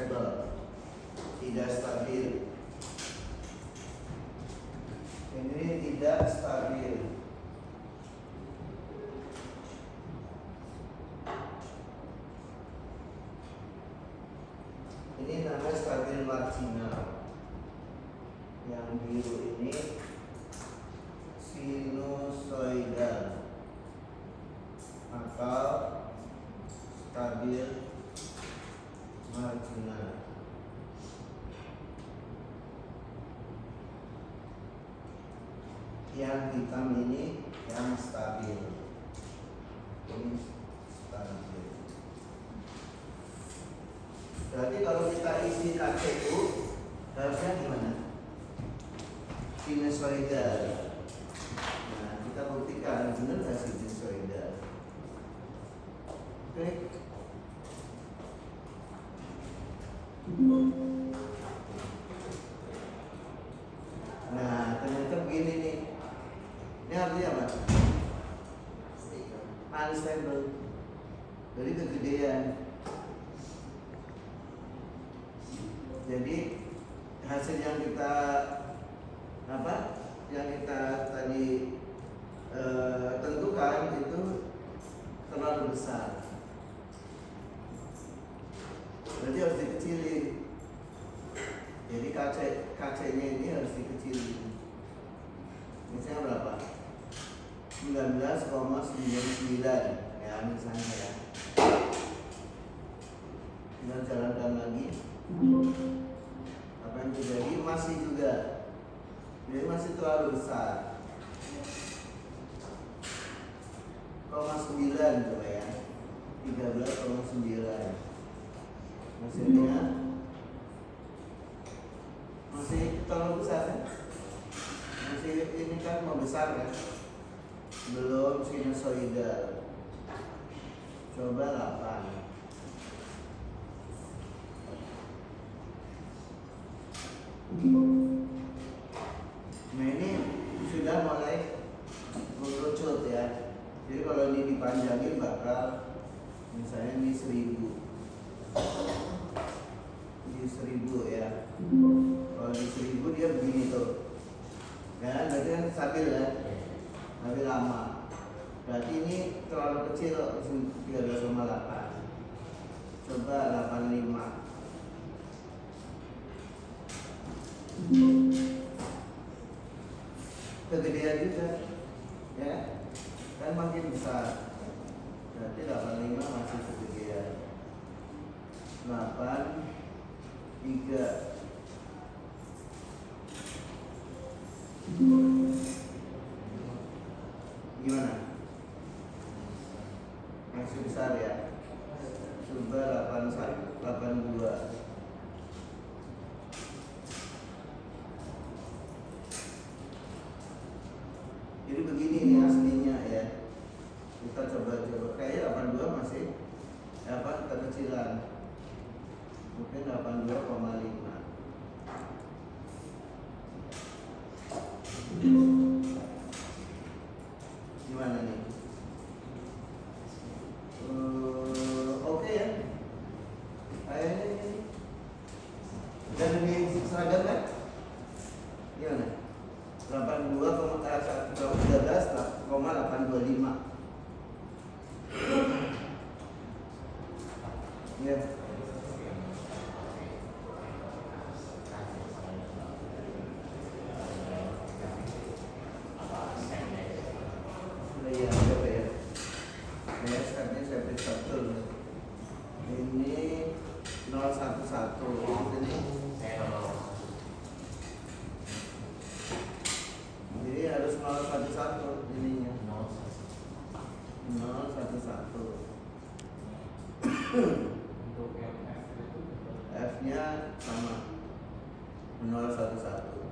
unstable, tidak stabil. Ini tidak stabil. Ini namanya stabil marginal. Yang biru ini sinusoidal atau stabil marginal. Yang hitam ini yang stabil. Ini stabil. Berarti kalau kita isi KCU harusnya gimana? Sinusoidal. Nah, kita buktikan benar nggak sinusoidal. Oke. Nah, ternyata begini nih. Ini artinya apa? Unstable. Jadi kegedean. Jadi hasil yang kita tadi tentukan itu terlalu besar. Berarti harus dikecilin. Jadi KC-nya ini harus dikecilin. Misalnya berapa? 19,99 ya misalnya ya. Kita jalankan lagi. Apa yang terjadi? Masih juga. Jadi masih terlalu besar. 0,9 coba ya. 13,9. Hasilnya masih terlalu besar kan? Masih ini kan membesar kan? Belum sinusoidal. Coba 8. Nah ini sudah mulai mengerucut ya. Jadi kalau ini dipanjangin bakal misalnya ini 1000. Ini 1000 ya. Kalau di 1000 dia begini tuh. Ya, berarti kan stabil ya. Stabil lama. Berarti ini terlalu kecil 13,8. Coba 85. Kegedean juga ya kan makin besar, berarti 85 masih kegedean. 83 gimana? Masih besar ya. Coba 82. Jadi begini nih aslinya ya. Kita coba kayak 82 masih kekecilan. Mungkin 82,5. Gimana nih? Oke ya. Ini dan lebih seragam kan? Gimana? 13,825. Ya. Iya, coba ya. Ya, sekarang saya periksa betul. Ini 011 ini. Jadi harus 011 ininya. 011. Untuk F-nya sama 011.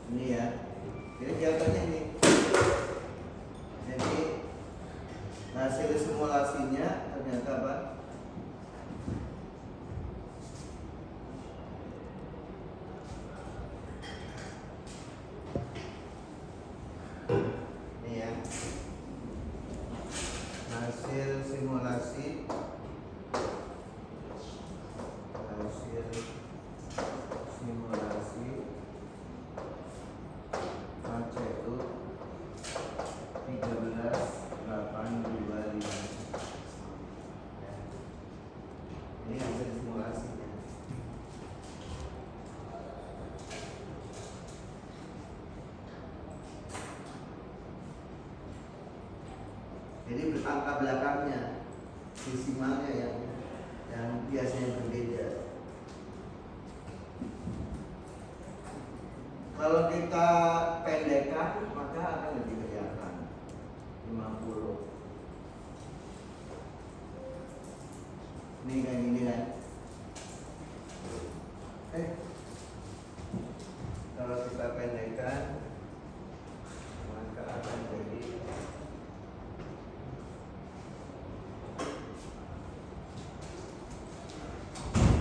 Ini ya. Jadi kelihatannya ini. Jadi hasil simulasinya ternyata apa? Ini ya. hasil simulasi KCU 13.825. Ya. Ini hasil simulasinya. Jadi angka belakangnya, desimalnya yang biasanya berbeda. Kalau kita pendekkan maka akan lebih kelihatan 50. Ini kayak gini kan. Kalau kita pendekkan maka akan jadi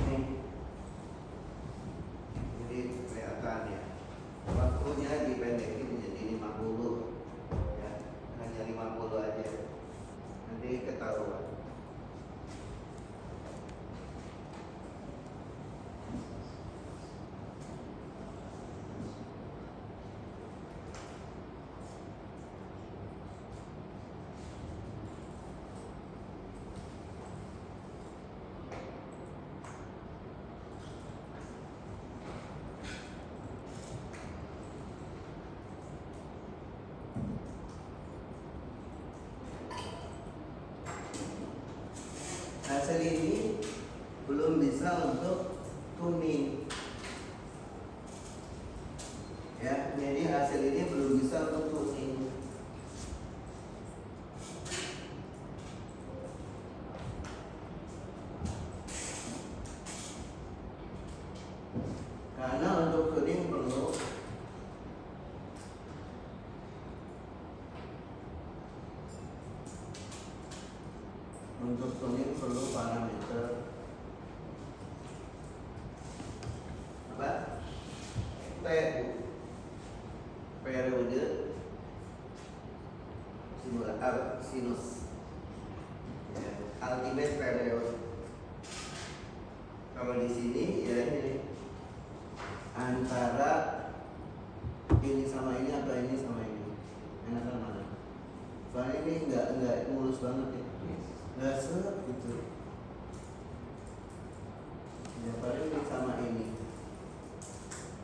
ini. Jadi kelihatan ya. Waktunya dipendekin menjadi 50 ya, hanya 50 aja, nanti ketahuan. Hasil ini belum bisa untuk tuning ya, jadi hasil ini belum bisa untuk tuning. Karena untuk tuning perlu parameter apa? TU, periode sinus ya, ultimate period. Kalau di sini ya ini antara ini sama ini atau ini sama ini, enakan mana? Soalnya ini enggak mulus banget ya, nggak set gitu. Ya paling ini sama ini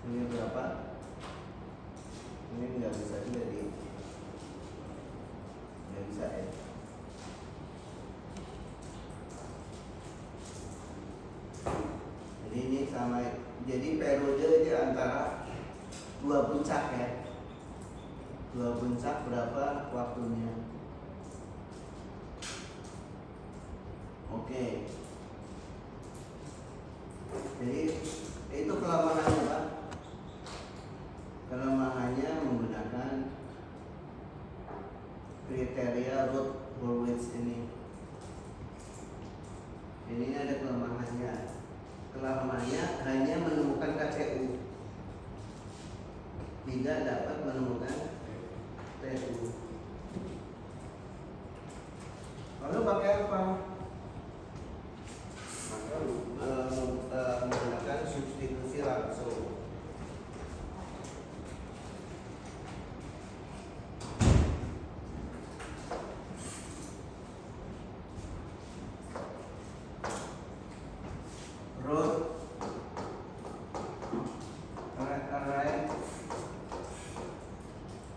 berapa? Ini nggak bisa jadi, nggak bisa ya. Jadi ini sama, jadi periode di antara dua puncak ya. Dua puncak berapa waktunya? Oke. Jadi itu kelemahannya Pak. Kelemahannya menggunakan kriteria Rutherford-Hurwitz ini. Ini ada kelemahannya. Kelemahannya hanya menemukan KCU, tidak dapat menemukan TU. Lalu pakai apa? Maka menggunakan substitusi langsung.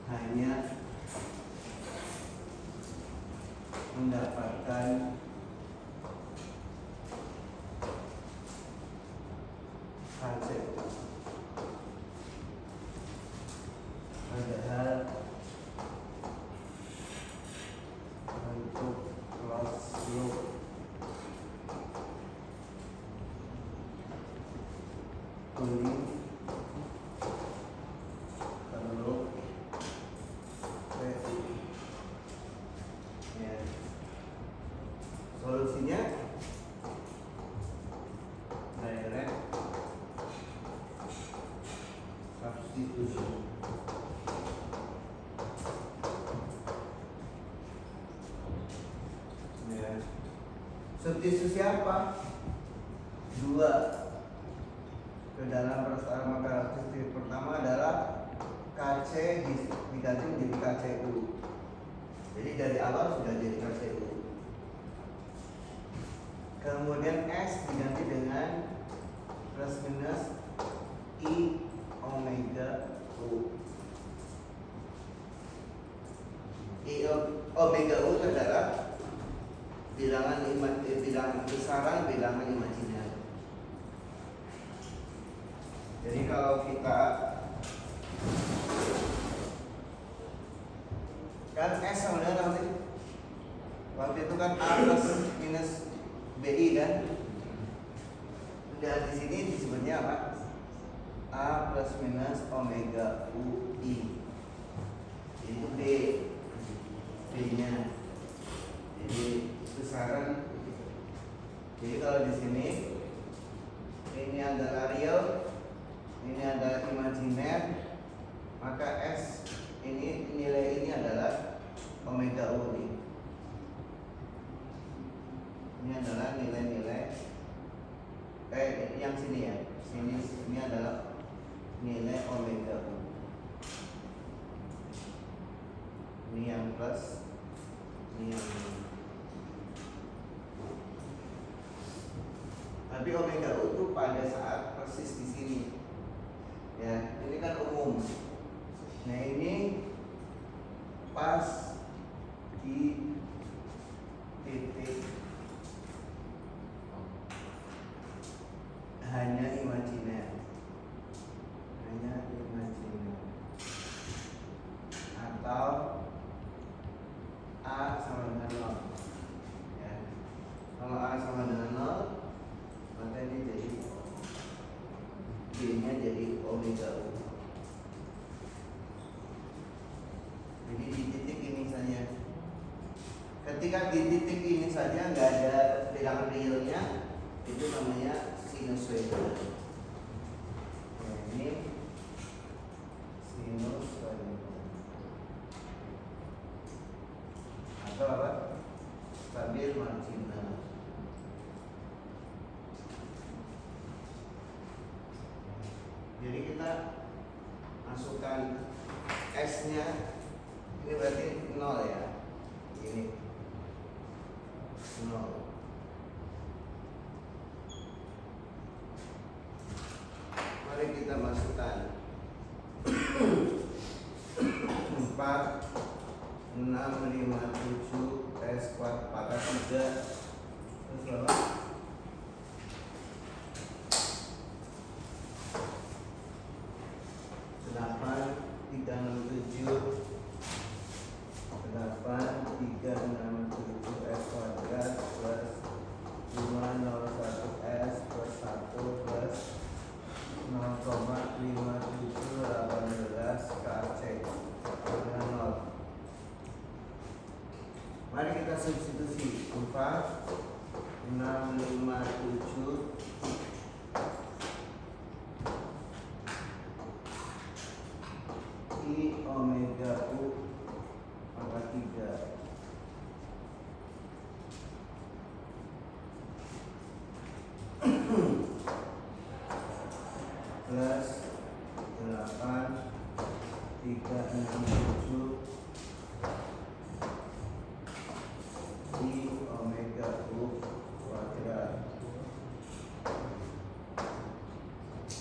Hanya mendapatkan KCU, padahal untuk closed loop kuning perlu TU ya. Substitusi apa? 2 ke dalam persamaan karakteristik pertama adalah KC diganti menjadi KCU. Jadi dari awal sudah jadi KCU. Kemudian S diganti dengan plus minus I omega U. I omega U adalah bilangan besaran bilangan imajiner. Jadi kalau kita kan S sama dengan apa sih? Waktu itu kan A plus minus BI kan? Dan di sini disebutnya apa? A plus minus omega UI. Itu B-nya. Jadi besaran. Jadi kalau di sini ini adalah real, ini adalah imajiner, maka S ini nilai ini adalah omega U ini. Ini adalah nilai-nilai yang sini ya. Ini adalah nilai omega U. Ini yang plus, ini yang minus. Tapi omega U itu pada saat persis di sini. Ya, ini kan umum. Nah, ini pas di titik hanya imajiner. Atau A sama dengan 0 ya. Kalau A sama dengan 0, maka ini jadi B nya jadi omega U. Jadi di titik ini saja. Ketika di titik ini saja nggak ada bilangan realnya, itu namanya sinusoida. Nah, ini sinusoida atau apa? Stabil marginal. Jadi kita masukkan S-nya, ini berarti 0 ya. Ini 0. Mari kita masukkan 4, 6, 5, 7, S kuadrat pangkat 3. Terus berapa? 8, 3, 6, 7, 8, 3, 6, 7 S kuadrat plus 5, 0, 1 S plus 1 plus 0,57 18 KC dengan 0. Mari kita substitusi 4, 6, 5, 7 I omega U pangkat 3 plus 8, 3, 6, 7 I omega U kuadrat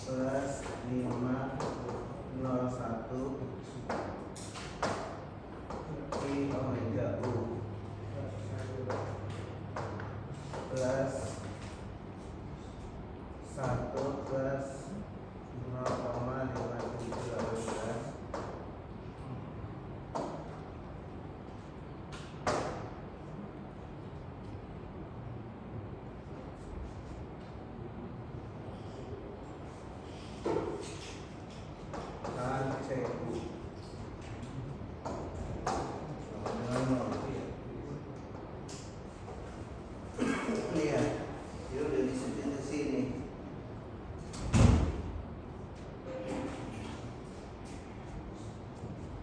plus 5, 0, 1 I omega U plus 1 plus 0,5718 KCU lihat, dia udah disusun ke sini.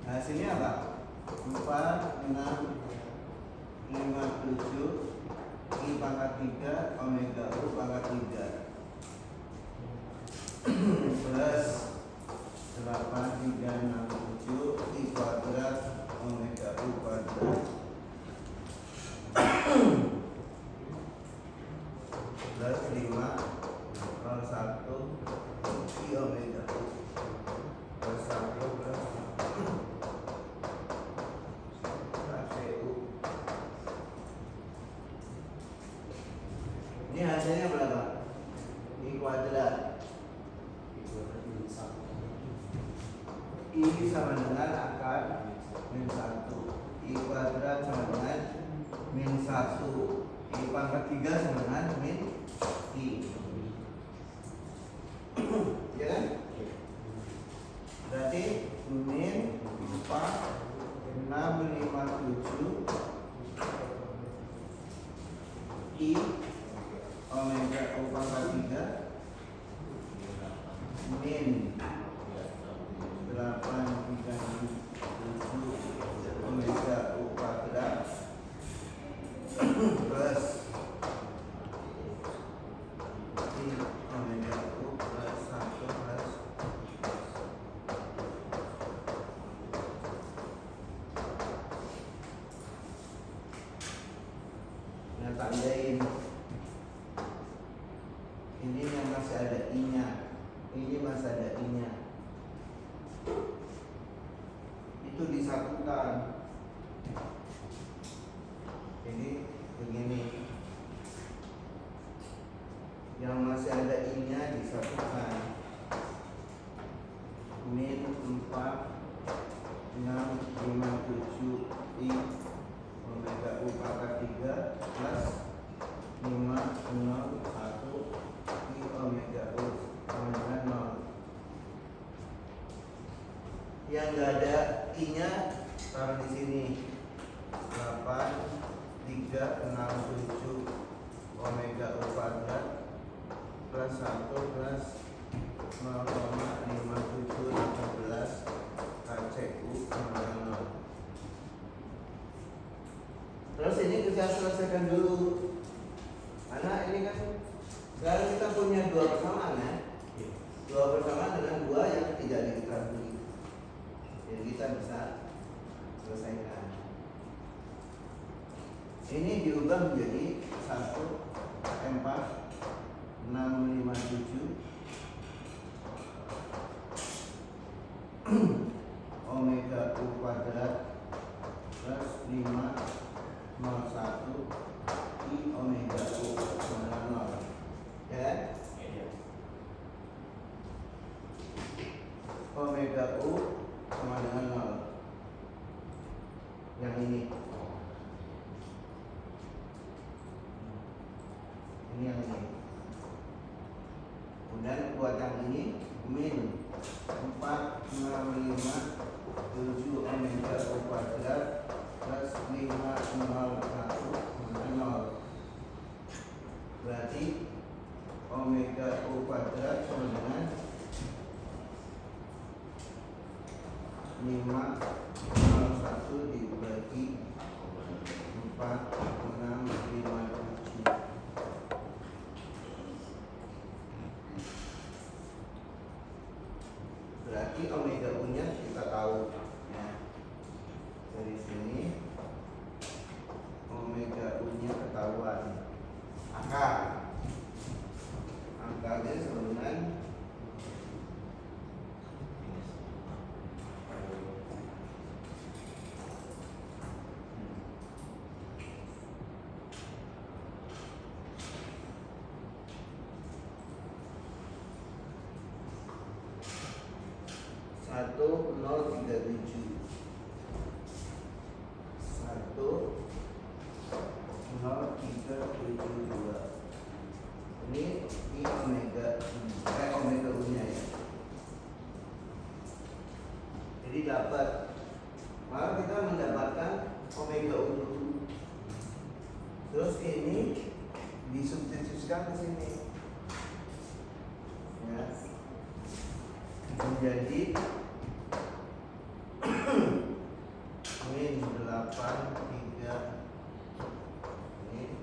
Nah, sini apa? 4, 6, 5, 7 I pangkat 3 omega U pangkat 3 plus 8, 3, 6, 7 I kuadrat omega U kuadrat plus 5, 01 I omega U plus 1 plus KCU. Ini hasilnya berapa? I kuadrat I sama dengan akar min 1, I kuadrat sama dengan min 1, I pangkat 3 sama dengan min I. Ya kan? Berarti min 4, 6, 5, 7 I omega U pangkat 3 min 8, 3, 7 omega U kuadrat plus I omega U plus 1 plus. Nah, tandain ini yang masih ada I-nya, ini masih ada I-nya, itu disatukan. Jadi begini, yang masih ada I-nya disatukan, min 4, 6, 5, 7 I omega U pangkat 3 plus 5, 0, 1 I omega U sama dengan 0. Yang nggak ada I-nya taruh di sini. 8, 3, 6, 7 omega U kuadrat plus 1 plus 0,57 18 KCU sama dengan 0. Terus ini kita selesaikan dulu, karena ini kan sekarang kita punya dua persamaan ya, dua persamaan dengan dua yang tidak diketahui, jadi kita bisa selesaikan. Ini diubah menjadi 1, 4, 6, 5, 7 omega U kuadrat plus 5, 01 I omega U sama dengan 0. Ya kan? Omega U sama dengan 0. Yang ini. Ini yang ini. Kemudian buat yang ini min 4, 6, 5, 7 omega U kuadrat plus 5, 0, 1 0. Berarti omega U kuadrat sama dengan 5, 0, 1 dibagi 4, 6, 5, 7. Berarti omega U nya kita tahu ya. Dari sini omega U nya ketahuan. Akarnya sama dengan satu, 0, 3, 7. 1, 0, 3, 7, 2. Ini I omega omega U nya ya. Jadi dapat, maka kita mendapatkan omega U dulu. Terus ini disubstitusikan ke sini. Ya. Menjadi min 8, 3 ini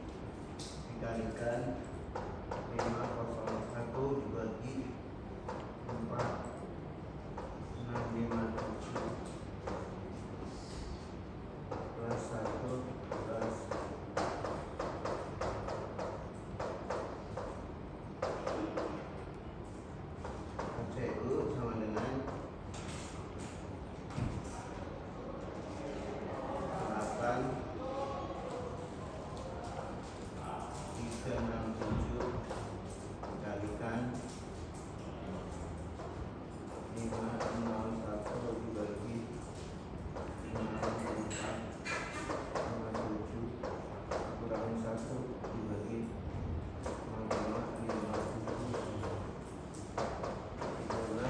367 kalikan 501 dibagi 54 57 kurang 1 dibagi 13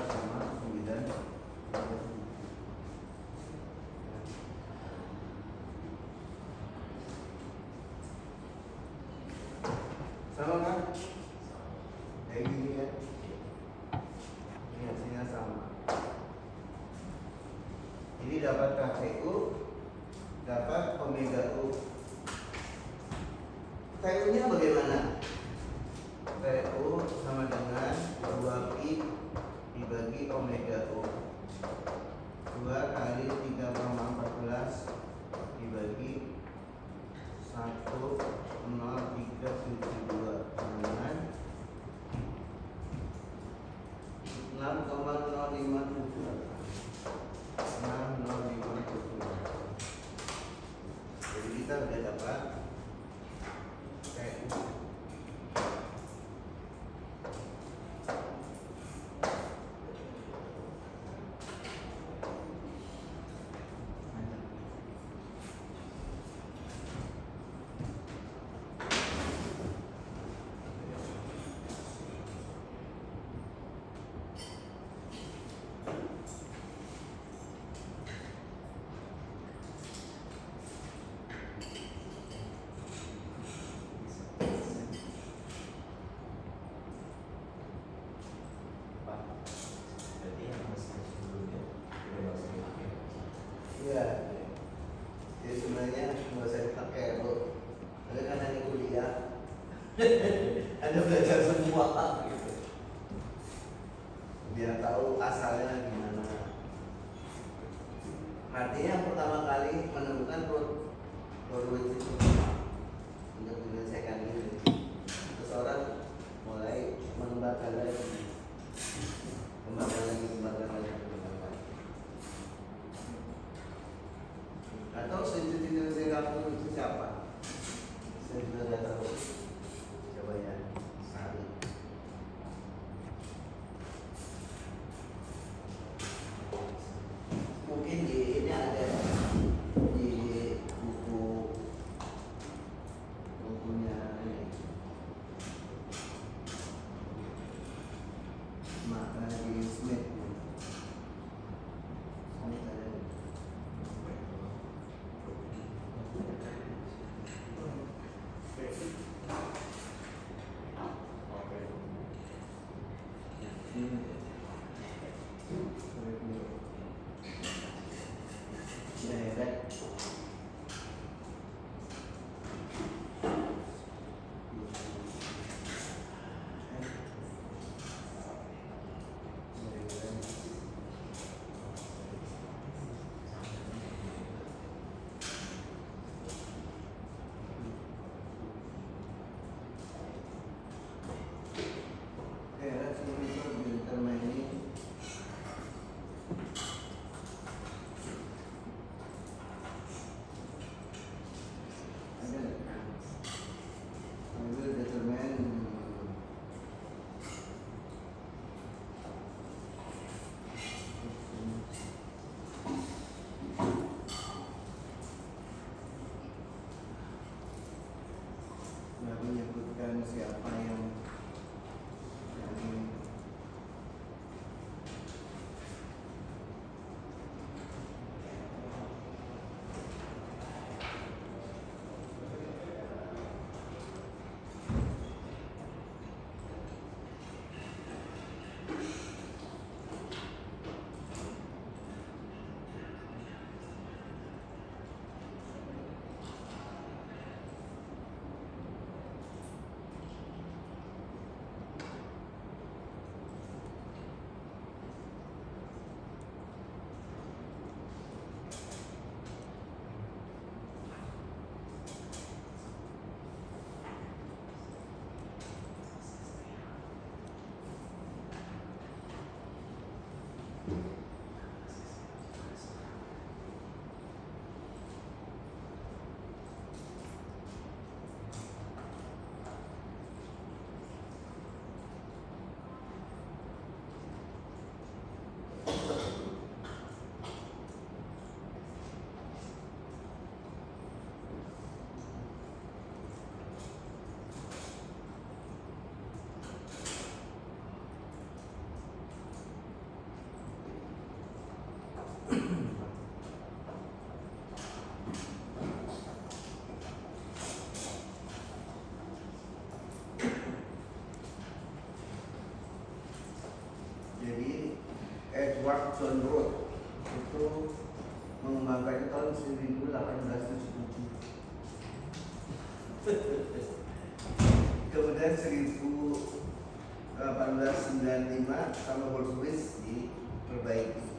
sama 9. Sama kan? Kayak gini kan? Ini hasilnya sama. Ini dapat KPU, dapat omega U. KU nya bagaimana? KU sama dengan 2pi dibagi omega U. 2 kali 3,14 dibagi 1,0372 dengan 6,057. 6,057. Jadi kita udah dapat KU. Iya, jadi sebenarnya nggak usah dipakai bu. Tapi karena ini kuliah, Anda belajar semua gitu. Biar tahu asalnya gimana. Artinya pertama kali menemukan Lorentz itu untuk menyelesaikan ini. Terus orang mulai mengembangkan lagi, kembangkan lagi. Atau sensitivitas kamu itu siapa? Saya juga tidak tahu. Coba ya, Sari. Mungkin di ini ada di bukunya ini. Maka di Smith. Menyebutkan siapa yang John Road itu mengembangkannya tahun 1877. Kemudian 1895 sama Rolls-Royce diperbaiki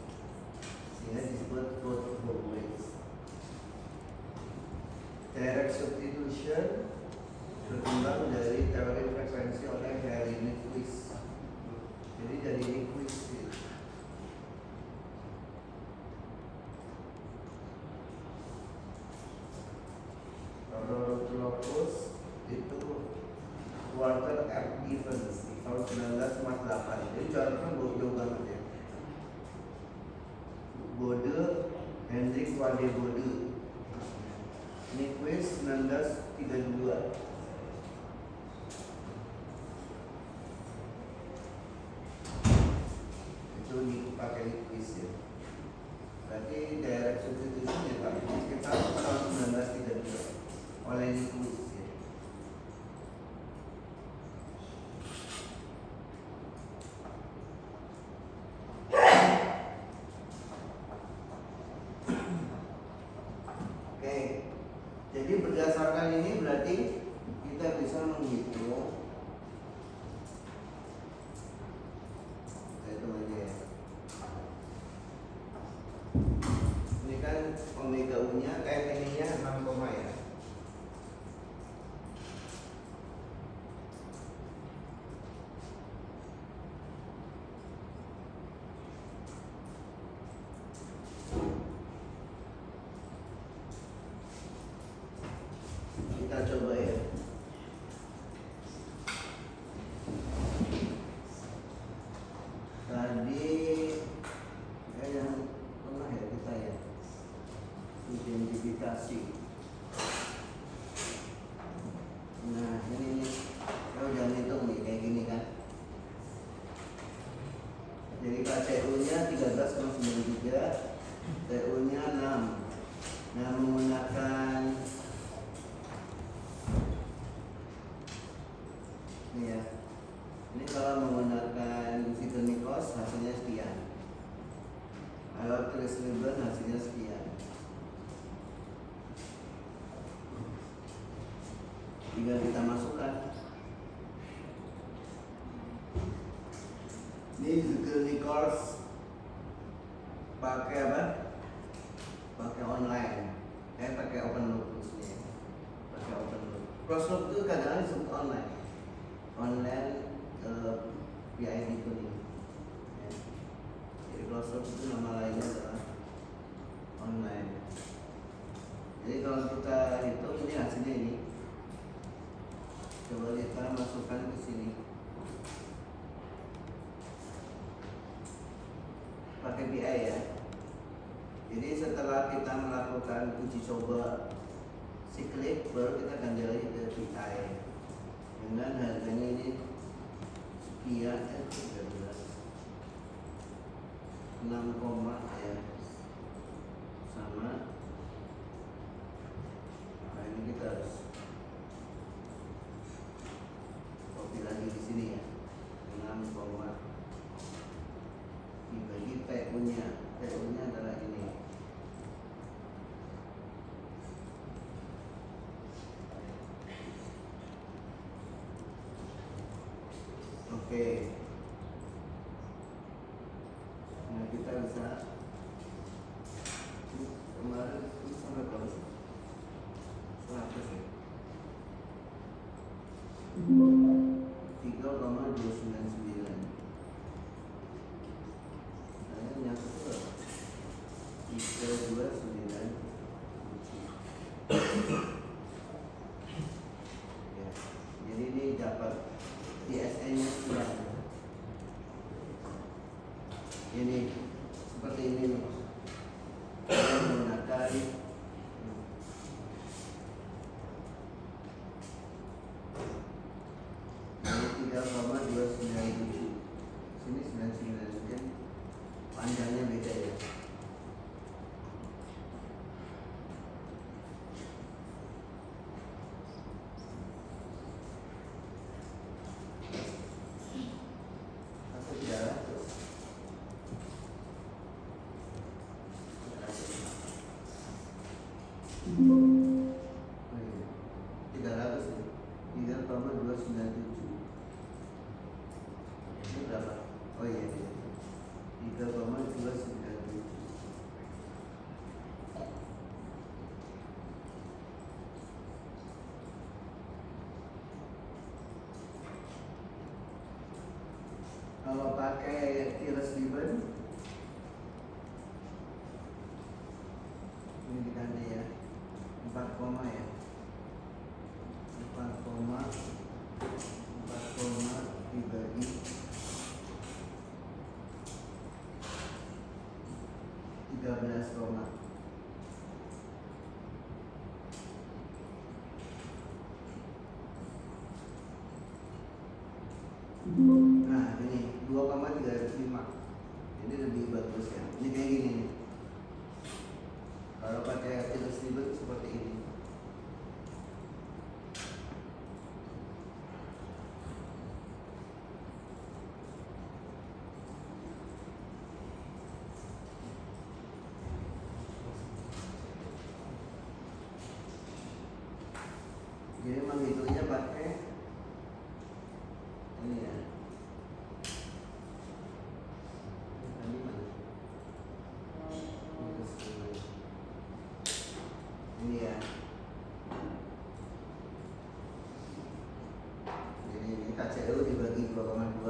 sehingga disebut Road Rolls-Royce. Direct substitution berkembang dari teori frekuensi oleh Harry Nyquist. Jadi dari Nyquist Locus itu Walter R. Evans di tahun 1948. Jadi contohnya jauh banget ya. Bode Hendrik Wade Bode, Nyquist 1932. Itu dipakai Nyquist ya. Berarti direct substitution ya Pak. Kita tahun 1932 oleh Nyquist ya. Oke, jadi berdasarkan ini berarti kita bisa menghitung. Saya hitung aja ya. Ini kan omega U nya kayak ininya 6, ya. Kita coba ya. Tadi yang pernah ya kita ya identifikasi. Nah ini kalau jangan hitung nih kayak gini kan. Jadi KCU nya 13,93, TU nya 6. Nah menggunakan ini ya. Ini kalau menggunakan Newton-Nichols hasilnya sekian. Kalau Chris-Liebman hasilnya sekian. Tinggal kita masukkan. Ini Newton-Nichols pakai apa? Pakai online. Pakai open loop maksudnya. Pakai open loop. Closed loop itu kadang-kadang disebut online. Online PID tuning ya. Jadi closed loop itu nama lainnya adalah online. Jadi kalau kita hitung ini hasilnya ini, coba kita masukkan ke sini pakai PI ya. Jadi setelah kita melakukan uji coba siklik, baru kita ganti lagi ke PI dengan harganya ini sekian 6, ya sama. Nah ini kita harus copy lagi di sini ya, 6, dibagi TU nya. TU nya adalah ini. Oke. Nah kita bisa kemarin sampai berapa sih? 100 ya. 3,299. Saya nyatu berapa? 329. Ya. Jadi ini dapat ISN nya sekian. Ini seperti ini nih. Kita menggunakan ini 3,297. Sini 99 mungkin panjangnya beda ya. dibagi 13 koma. Nah ini 2,305. Ini lebih bagus ya. Ini kayak gini nih. Kalau pakai Taylor's Ribbon seperti ini. Jadi menghitungnya pakai ini ya. Ini mana? Ini ya. Jadi ini KCU dibagi 2,2.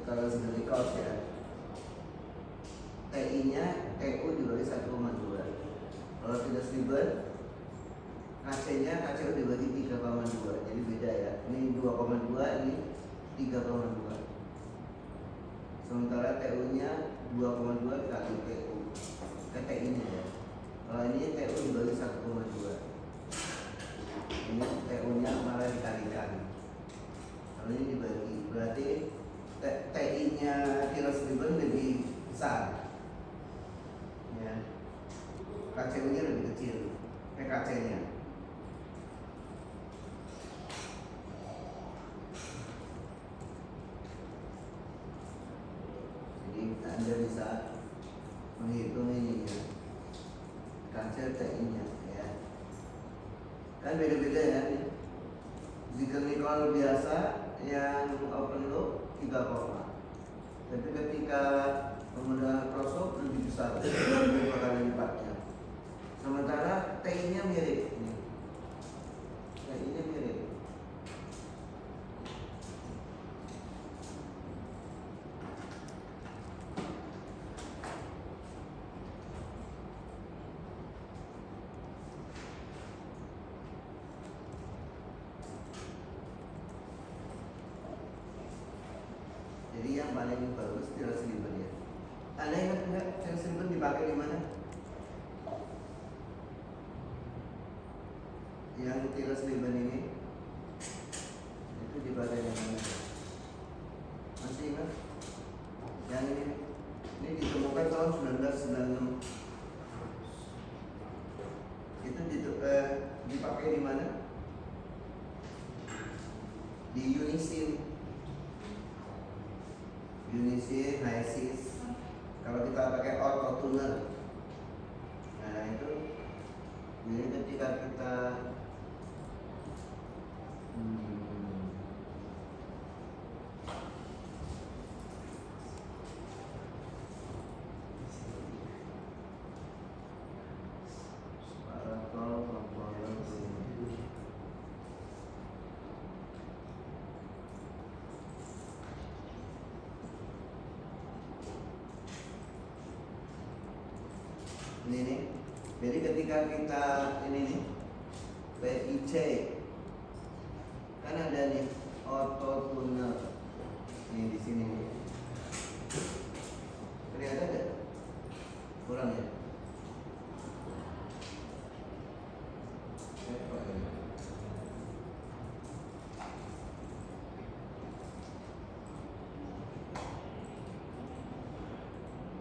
Kalau sebagai kaos ya. TI-nya TU dibagi 1,2. Kalau tidak ribbon KC-nya KCU dibagi 3,2. Jadi beda ya. Ini 2,2, ini 3,2. Sementara TU-nya 2,2 kali TU. TI-nya ya. Kalau ini TU dibagi 1,2. Ini TU-nya malah dikalikan. Kalau ini dibagi, berarti TI-nya Taylor's Ribbon lebih besar. Ya. KCU-nya lebih kecil. KC-nya. Anda bisa menghitung ini ya, kaca TI-nya ya. Kan beda-beda ya. Jika Nicole biasa yang open loop 3 koma. Tapi ketika menggunakan cross loop lebih besar, 2 kali lipatnya. Sementara TI-nya mirip. TI-nya mirip. Jadi yang paling bagus Taylor's Ribbon ya. Anda ingat nggak Taylor's Ribbon dipakai di mana? Yang Taylor's Ribbon ini itu dipakai di mana? Masih ingat? Yang ini ditemukan tahun 1996. Itu dipakai di mana? Di Unisin, Hyasis. Kalau kita pakai auto tuner, nah itu jadi ketika kita ini nih. Jadi ketika kita ini nih PIC kan ada nih auto tuner nih di sini nih. Kelihatan nggak? Kurang ya?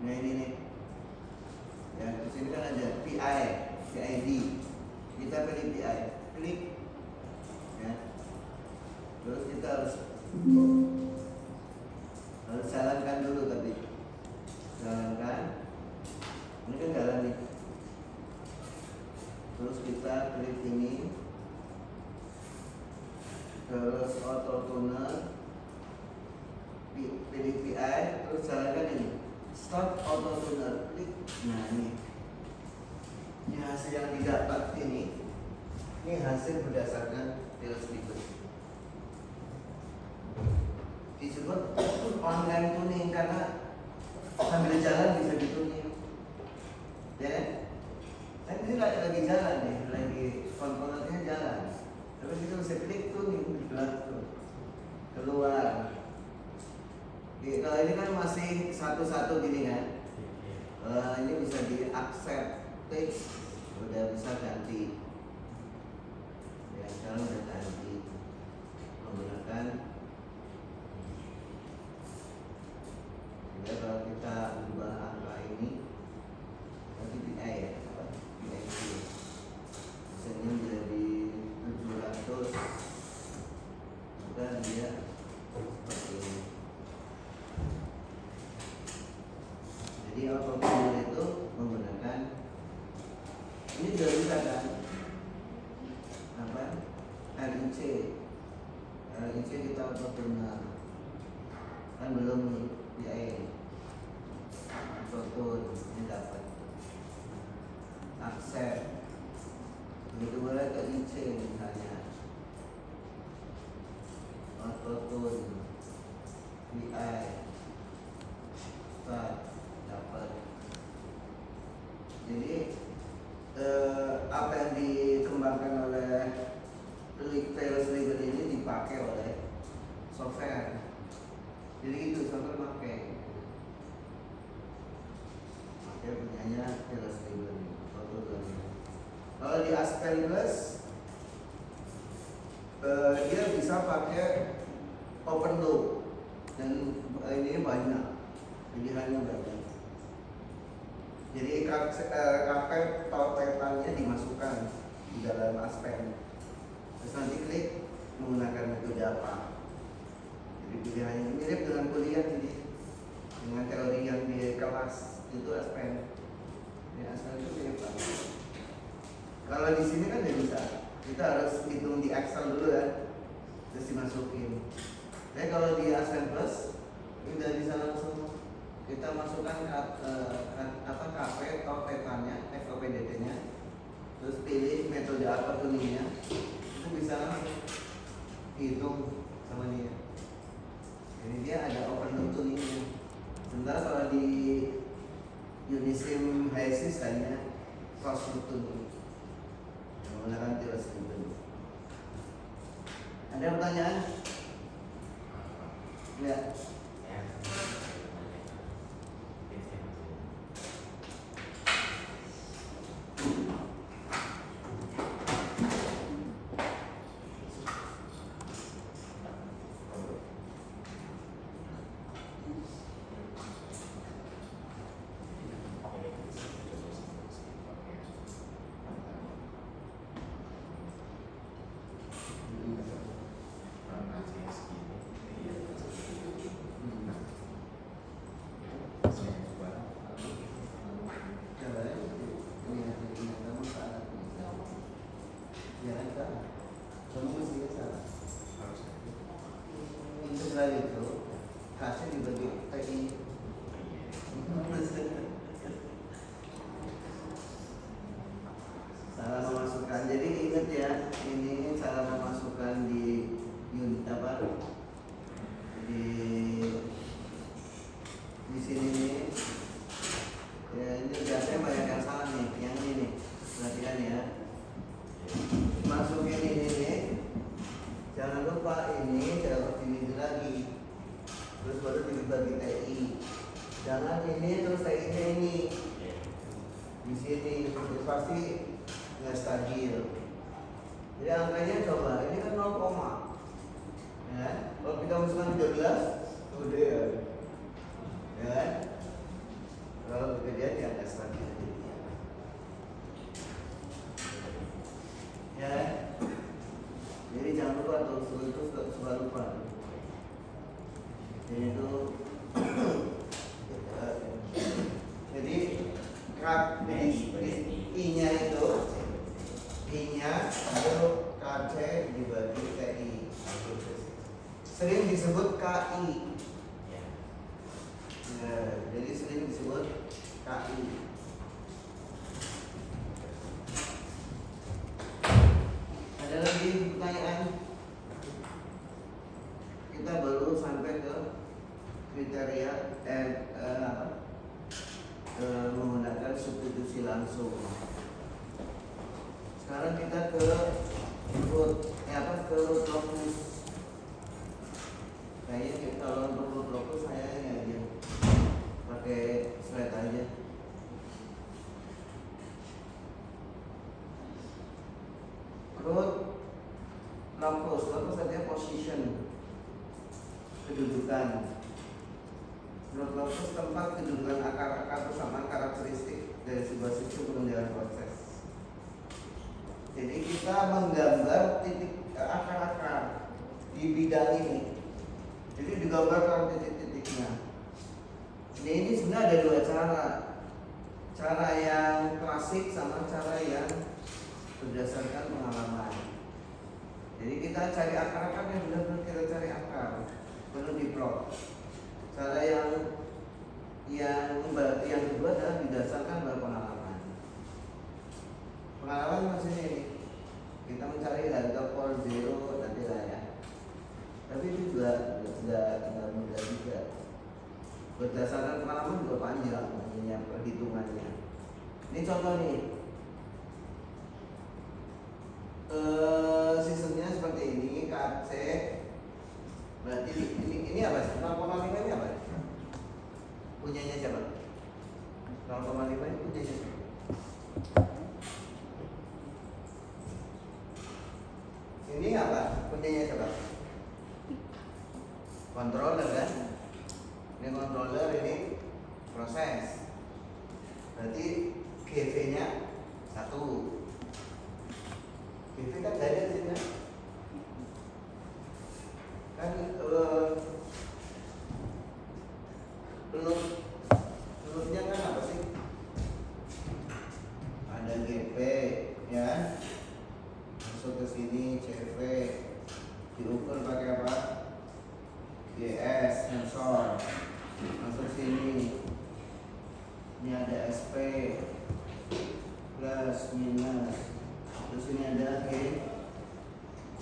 Nah ini nih. Ya, di sini kan ada PID. Kita pilih PI, klik. Ya. Terus kita harus jalankan dulu tadi. Jalankan. Ini kan jalan nih. Terus kita klik ini. Terus auto tuner. Pilih PI, terus jalankan ini. Start auto tuner, klik. Nah ini hasil yang didapat ini hasil berdasarkan Taylor's Ribbon. Disebut online tuning karena sambil jalan bisa dituning. Ya, tapi ini lagi jalan nih, lagi komponennya jalan. Terus kita bisa klik tuh nih, keluar. Kalau ini kan masih satu-satu gini kan. Ini bisa di accept, klik, udah bisa ganti. Ya sekarang udah ganti menggunakan. Ya kalau kita ubah angka ini, nanti PI ya, PI misalnya menjadi 700, maka dia seperti ini. Jadi autofill itu menggunakan ini juga bisa kan apa RIC kita autofill kan belum PI autofill ini dapat accept begitu boleh ke IC misalnya autofill PI start dapat. Jadi apa yang dikembangkan oleh Taylor Swift ini dipakai oleh software. Jadi itu software pakai punyanya Taylor Swift. Kalau di Asperger's dia bisa pakai open loop dan ini banyak pilihannya banyak. Jadi karpet atau petanya dimasukkan di dalam Aspen. Terus nanti klik menggunakan metode apa. Jadi pilihannya mirip dengan kuliah jadi dengan teori yang di kelas itu Aspen. Ya Aspen itu mirip banget. Kalau di sini kan tidak bisa. Kita harus hitung di Excel dulu ya. Terus dimasukin. Tapi kalau di Aspen Plus udah bisa langsung kita masukkan KP atau petanya, FOPDT-nya, terus pilih metode apa tuningnya, itu bisa langsung hitung sama dia. Jadi dia ada open loop tuningnya. Sementara kalau di Unisim HSIS hanya closed loop tuning menggunakan Taylor Swift. Ada pertanyaan? Ya. Integral itu kasih dibagi TI. Salah memasukkan. Jadi ingat ya, ini salah memasukkan di unit apa? Di sini nih. Ya ini biasanya banyak yang salah nih. Yang ini nih, perhatikan ya. Masukin ini nih. Jangan lupa ini dapat ini lagi. Terus baru dibagi TI. Jangan ini terus TI-nya ini. Di sini terus pasti nggak stabil. Jadi angkanya coba ini kan 0, ya. Kalau kita masukkan 13, udah ya. Ya kan? Kalau kejadian ya nggak stabil. Ya. Jadi jangan lupa tuh itu suka lupa. Jadi itu jadi I-nya itu KC dibagi TI. Sering disebut KI. Ya, jadi sering disebut KI. Ada lagi pertanyaan? Kita baru sampai ke kriteria menggunakan substitusi langsung. Sekarang kita ke input. ke root locus. Kayaknya kalau untuk root locus saya ini aja pakai slide aja. Root locus artinya position, kedudukan. Root locus tempat kedudukan akar-akar persamaan karakteristik dari sebuah sistem pengendalian proses. Jadi kita menggambar titik akar-akar di bidang ini. Jadi digambarkan titik-titiknya. Ini sebenarnya ada dua cara. Cara yang klasik sama cara yang berdasarkan pengalaman. Jadi kita cari akar-akar yang benar-benar kita cari akar, perlu diplot. Cara yang kedua adalah didasarkan pada pengalaman. Pengalaman maksudnya ini kita mencari harga call zero nanti lah ya. Tapi itu juga nggak mudah juga. Berdasarkan pengalaman juga panjang namanya perhitungannya. Ini contoh nih. Sistemnya seperti ini, KC. Berarti ini apa? 0,5 ini apa? Punyanya siapa? 0,5 ini punyanya siapa? Ini apa? Punyanya siapa? Controller kan? Ini controller, ini proses. Berarti GV-nya 1. GV kan dari sini kan loopnya kan apa sih? Ada GP ya, masuk ke sini CV, diukur pakai apa? GS sensor, masuk sini. Ini ada SP plus minus, terus ini ada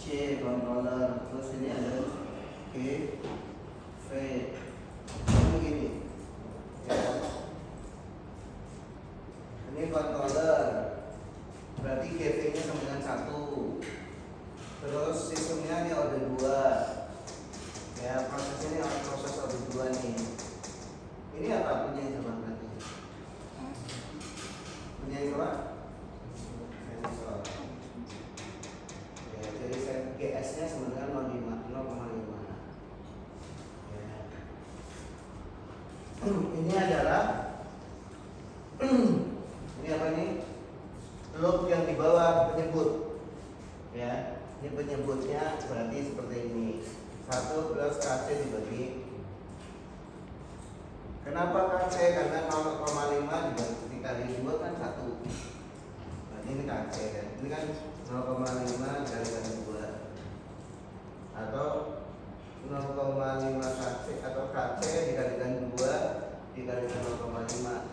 C controller, terus ini ada V begini ya. Ini controller, berarti GV nya sama dengan 1. Terus sistemnya ini order 2 ya, proses ini proses order 2 nih. Ini apa punya sama berarti? Punya apa? Sensor ya, jadi GS nya sama dengan 0,5 ya. Ini adalah ini apa nih? Loop yang di bawah penyebut ya. Ini penyebutnya berarti seperti ini. 1 plus KC dibagi. Kenapa KC? Karena 0,5 dikali 2 kan 1. Berarti ini KC kan. Ini kan 0,5 dikalikan 2. Atau 0,5 KC atau KC dikalikan 2 dikalikan 0,5.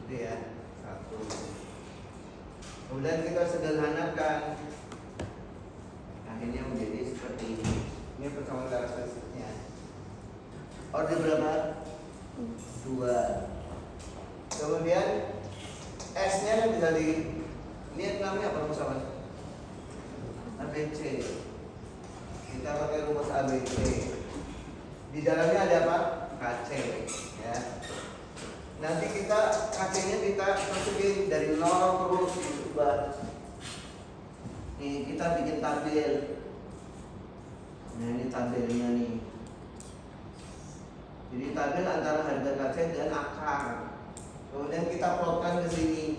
Itu ya, 1. Kemudian kita sederhanakan. Akhirnya menjadi seperti ini. Ini persamaan karakteristiknya. Order berapa? 2. Kemudian S nya kan bisa di ini namanya apa rumus? ABC. Kita pakai rumus ABC. Di dalamnya ada apa? KC ya. Nanti kita KC nya kita masukin dari 0 terus diubah. Nih kita bikin tabel. Nah ini tabelnya nih. Jadi tabel antara harga KC dan akar. Kemudian kita plotkan ke sini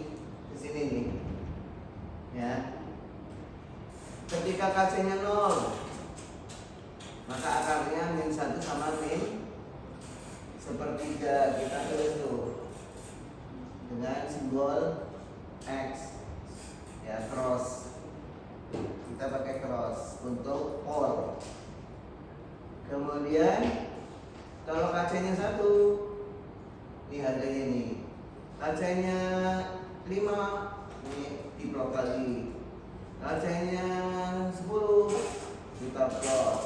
nih. Ya. Ketika KC-nya 0, maka akarnya min 1 sama min sepertiga. Kita tulis tuh dengan simbol X ya, cross. Kita pakai cross untuk pol. Kemudian kalau KC-nya 1, ini harganya nih. KC-nya 5, ini diplot lagi. KC-nya 10, kita plot.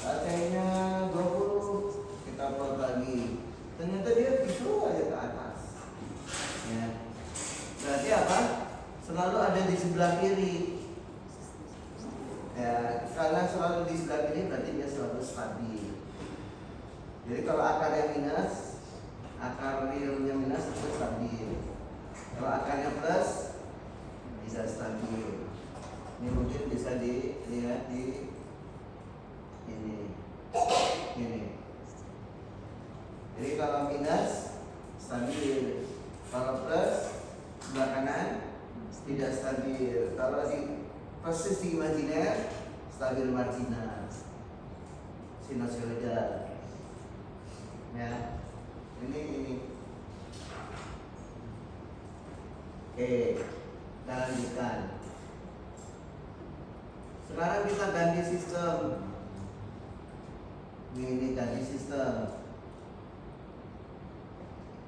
KC-nya 20, kita plot lagi. Ternyata dia bisu aja ke atas. Ya. Berarti apa? Selalu ada di sebelah kiri. Ya, karena selalu di sebelah kiri berarti dia selalu stabil. Jadi kalau akarnya minus, akar realnya minus itu stabil. Kalau akarnya plus, bisa stabil. Ini mungkin bisa dilihat di ini. Jadi kalau minus stabil, kalau plus sebelah kanan tidak stabil. Kalau di posisi imajiner stabil marginal, sinusoidal. Ya, ini. Oke, kita lanjutkan. Sekarang kita ganti sistem. Ini ganti sistem.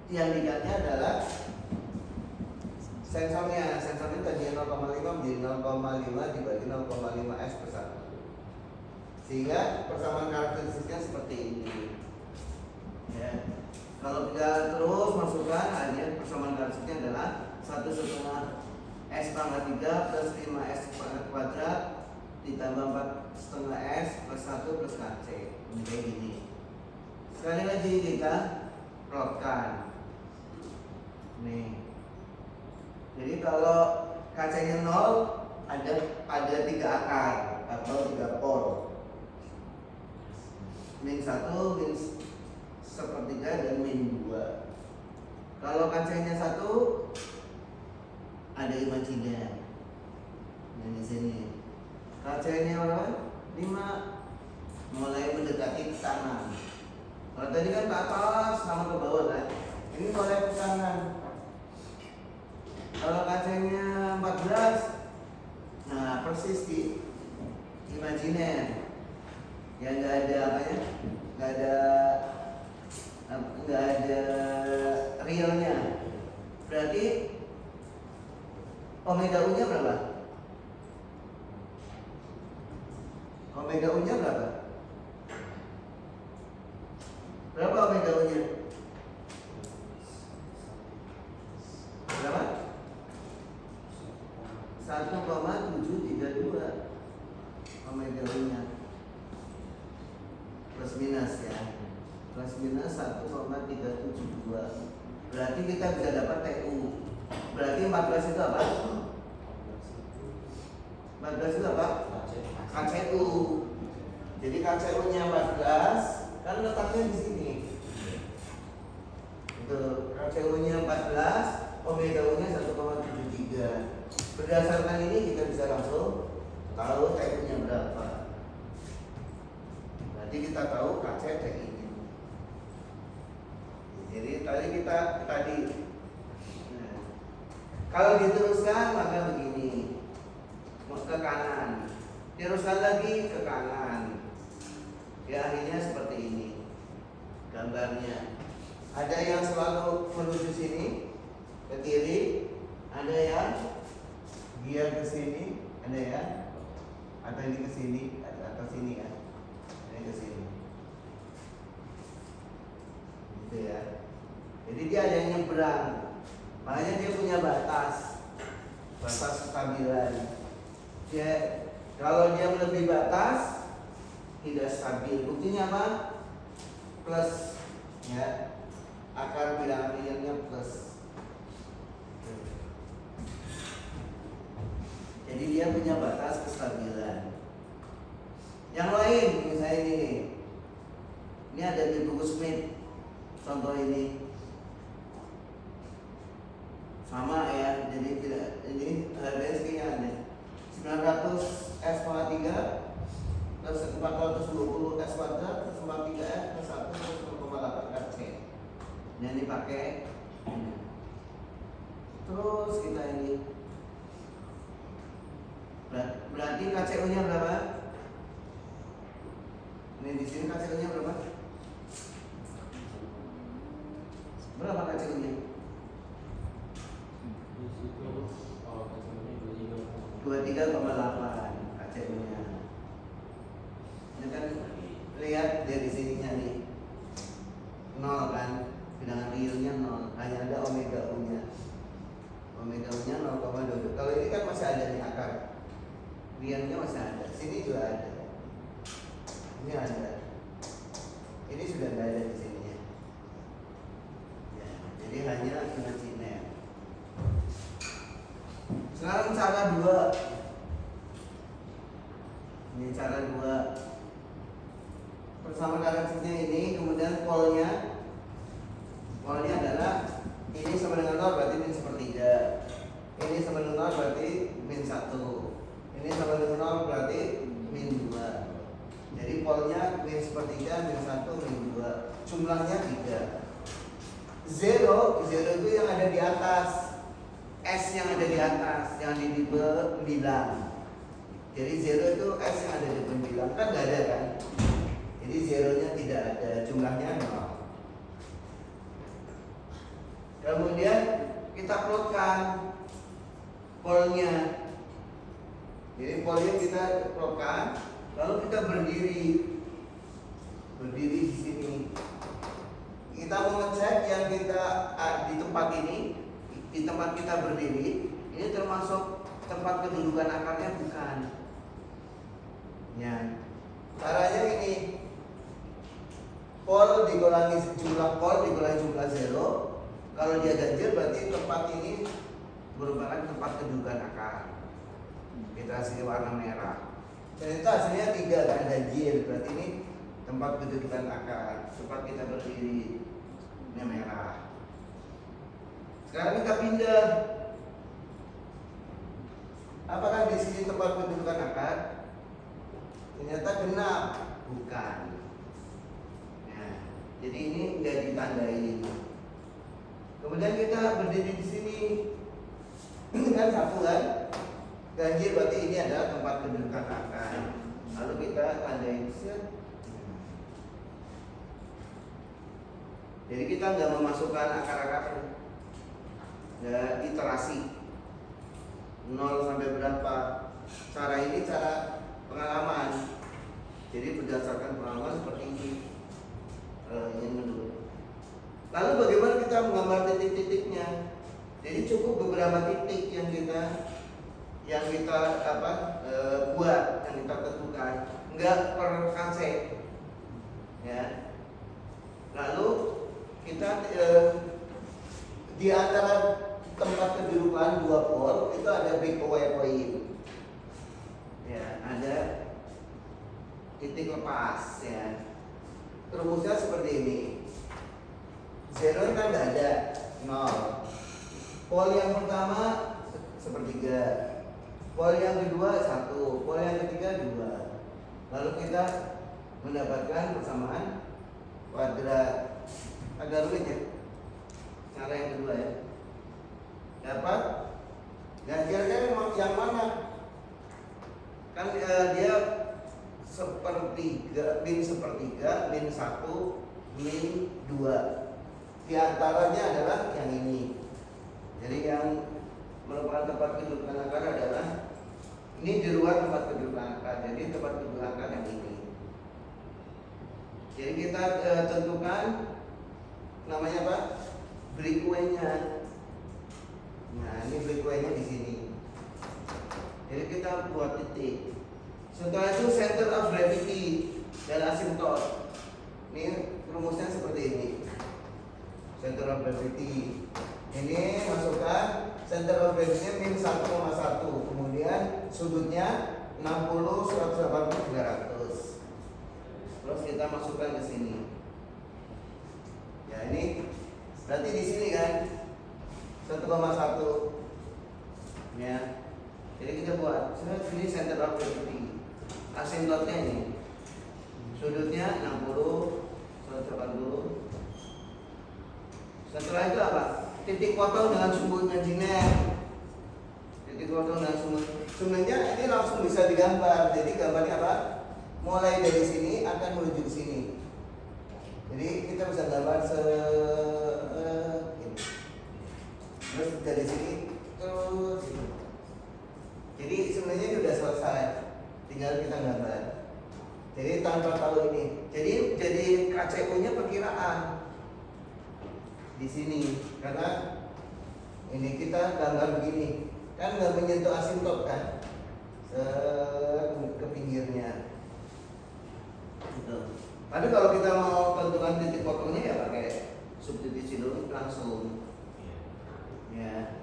Yang diganti adalah sensornya. Sensornya tadinya 0,5 menjadi 0,5 dibagi 0,5 S per 1. Sehingga persamaan karakteristiknya seperti ini. Ya. Kalau kita terus masukkan, hanya persamaan karakteristiknya adalah 1/2 S pangkat 3 plus 5S pangkat kuadrat ditambah 4/2 S plus 1 plus KC. Ini kayak gini. Sekali lagi kita plotkan. Nih. Jadi kalau KC-nya 0 ada 3 akar atau 3 pol. Min 1, min 1/3 dan min 2. Kalau KC-nya 1 ada imajiner. Yang di sini. KC-nya berapa? 5. Mulai mendekati ke kanan. Kalau tadi kan ke atas sama ke bawah kan. Ini mulai ke kanan. Kalau KC-nya 14, nah persis di imajiner. Ya nggak ada apanya, nggak ada realnya. Berarti omega U nya berapa? Omega U nya berapa? Berapa omega U nya? Berapa? 1,732 omega U nya. Plus minus ya. Plus minus 1,372. Berarti kita bisa dapat TU. Berarti 14 itu apa? 14 itu apa? KCU. Jadi KCU nya 14 kan letaknya di sini. Itu KCU nya 14, omega U nya 1,73. Berdasarkan ini kita bisa langsung tahu TU nya berapa. Berarti kita tahu KC TI nya. Jadi tadi nah, kalau diteruskan maka begini, ke kanan, teruskan lagi ke kanan, ya akhirnya seperti ini gambarnya. Ada yang selalu menuju sini ke kiri, ada yang biar ke sini, ada yang atau ini ke sini atau sini ya, ini ke sini, gitu ya. Jadi dia ada yang nyebrang, makanya dia punya batas kestabilan. Dia kalau dia melebihi batas tidak stabil. Buktinya apa? Plus, ya. Akar bilangan realnya plus. Jadi dia punya batas kestabilan. Yang lain, misalnya ini ada di buku Smith. Contoh ini sama ya. Jadi tidak, ini harganya sekian ya. 900 S pangkat 3 plus 420 S kuadrat plus 43 S plus 1 plus 0,8 KC. Ini dipakai. Terus kita ini berarti KCU nya berapa? Ini di sini KCU nya berapa? Berapa KCU nya? 23,8 KCU nya. Ini kan lihat dari sininya nih 0 kan, bilangan realnya 0, hanya ada omega U nya. Omega U nya 0,22. Kalau ini kan masih ada nih akar. Riangnya masih ada, sini juga ada, ini ada, ini sudah nggak ada di sininya. Ya, jadi hanya imajiner. Sekarang cara 2. Ini cara 2. Bersama karakternya ini, kemudian polnya adalah ini sama dengan 0 berarti min sepertiga, ini sama dengan 0 berarti min 1, ini sama dengan 0 berarti min 2. Jadi polnya min sepertiga, min 1, min 2. Jumlahnya 3. Zero itu yang ada di atas, S yang ada di atas, yang di tipe bilang. Jadi zero itu S yang ada di pembilang, kan nggak ada kan? Jadi zeronya tidak ada, jumlahnya 0. Kemudian kita plotkan polnya. Jadi polnya kita plotkan, lalu kita berdiri di sini. Kita mau ngecek yang kita di tempat ini, di tempat kita berdiri, ini termasuk tempat kedudukan akarnya bukan. Ya, caranya ini, pol dikurangi jumlah pol dikurangi jumlah zero. Kalau dia ganjil berarti tempat ini merupakan tempat kedudukan akar. Kita kasih warna merah. Dan itu hasilnya 3 kan, ganjil. Berarti ini tempat kedudukan akar. Tempat kita berdiri ini merah. Sekarang kita pindah. Apakah di sini tempat kedudukan akar? Ternyata genap, bukan. Nah, jadi ini nggak ditandai. Kemudian kita berdiri di sini, kan 1 kan, ganjil berarti ini adalah tempat kedudukan akar. Lalu kita tandai set. Jadi kita nggak memasukkan akar-akar, nggak iterasi 0 sampai berapa. Cara ini cara pengalaman. Jadi berdasarkan pengalaman seperti ini. Ingin menurut. Lalu bagaimana kita menggambar titik-titiknya? Jadi cukup beberapa titik yang kita buat, yang kita tentukan, enggak per kase. Ya. Lalu kita di antara tempat kedudukan 2 pol itu ada breakaway point. Ya, ada titik lepas ya. Rumusnya seperti ini. Zero kan nggak ada, 0. Pol yang pertama sepertiga, pol yang kedua 1, pol yang ketiga 2. Lalu kita mendapatkan persamaan kuadrat. Agak rumit ya. Cara yang kedua ya. Dapat ganjilnya yang mana? Kan dia sepertiga, min 1, min 2. Di antaranya adalah yang ini. Jadi yang merupakan tempat kedudukan akar adalah ini di luar tempat kedudukan akar. Jadi tempat kedudukan akar yang ini. Jadi kita tentukan namanya apa? Breakaway-nya. Nah, ini breakaway-nya di sini. Jadi kita buat titik. Setelah itu center of gravity dan asymptot. Ini rumusnya seperti ini. Center of gravity. Ini masukkan center of gravity min 1,1. Kemudian sudutnya 60, 180, 300. Terus kita masukkan ke sini. Ya, ini berarti di sini kan 1,1. Ya. Jadi kita buat sini center of gravity. Asymptotnya ini. Sudutnya 60, 180. Setelah itu apa? Titik potong dengan sumbu imajiner. Titik potong dengan sumbernya ini langsung bisa digambar. Jadi gambarnya apa? Mulai dari sini akan menuju ke sini. Jadi kita bisa gambar ini. Terus dari sini terus ini. Jadi sebenarnya ini sudah selesai. Tinggal kita gambar. Jadi tanpa tahu ini. Jadi KCU-nya perkiraan. Di sini karena ini kita gambar begini kan nggak menyentuh asymptot kan Tapi kalau kita mau tentukan titik potongnya ya pakai substitusi dulu langsung. Ya.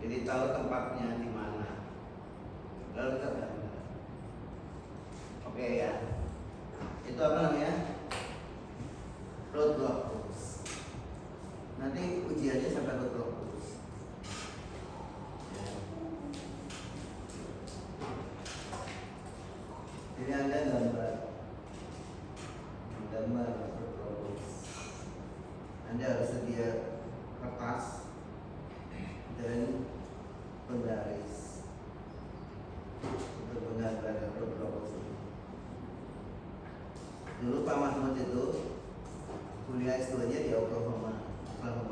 Jadi tahu tempatnya di mana. Lalu kita gambar. Oke ya. Itu apa namanya? Roadblock rules. Nanti ujiannya sampai roadblock rules. Ya. Jadi Anda gambar roadblock rules. Anda harus sedia kertas dan penggaris untuk menggambar roadblock rules. Dulu Pak Mahmud itu kuliah S2-nya di Oklahoma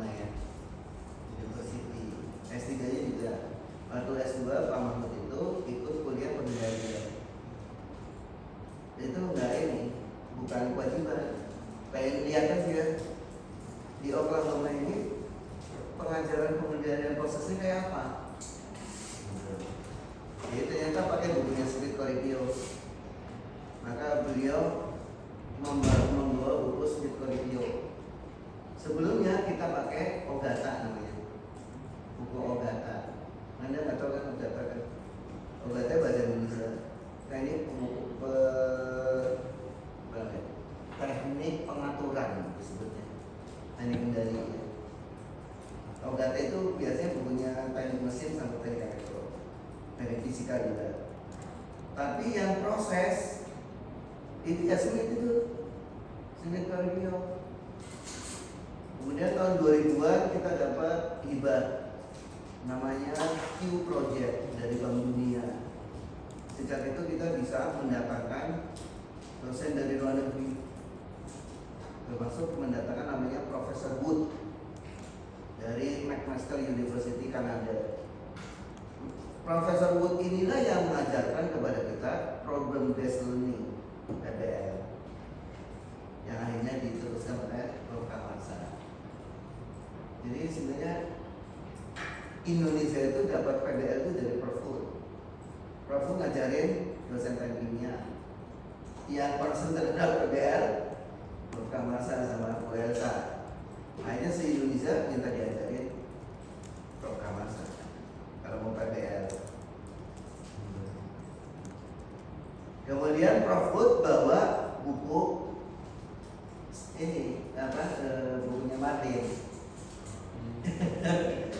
ya, University. S3-nya juga. Waktu S2 Pak Mahmud itu ikut kuliah pengendalian. Itu enggak ini, bukan kewajiban. Pengen lihat aja di Oklahoma ini pengajaran pengendalian prosesnya kayak apa. Jadi ternyata pakai bukunya Smith Corripio. Maka beliau membawa buku Smith Corripio. Sebelumnya kita pakai Ogata namanya, buku Ogata. Anda nggak tahu kan Ogata kan? Ogata bahasa Indonesia. Nah ini buku teknik pengaturan disebutnya, teknik kendali. Ogata itu biasanya bukunya teknik mesin sampai teknik elektro, teknik fisika juga. Tapi yang proses itu ya Smith Corripio. Kemudian tahun 2000-an kita dapat hibah namanya Q Project dari Bank Dunia. Sejak itu kita bisa mendatangkan dosen dari luar negeri, termasuk mendatangkan namanya Profesor Wood dari McMaster University Kanada. Profesor Wood inilah yang mengajarkan kepada kita problem based learning PBL yang akhirnya diteruskan oleh Prof. Kamarsa. Jadi sebenarnya Indonesia itu dapat PBL itu dari Prof. Wood. Prof. Wood ngajarin dosen teknik kimia. Yang person terhadap PBL Prof. Kamarsa sama Bu Elsa. Akhirnya se-Indonesia minta diajarin Prof. Kamarsa kalau mau PBL. Kemudian Prof. Wood bawa buku ini bukunya Martin.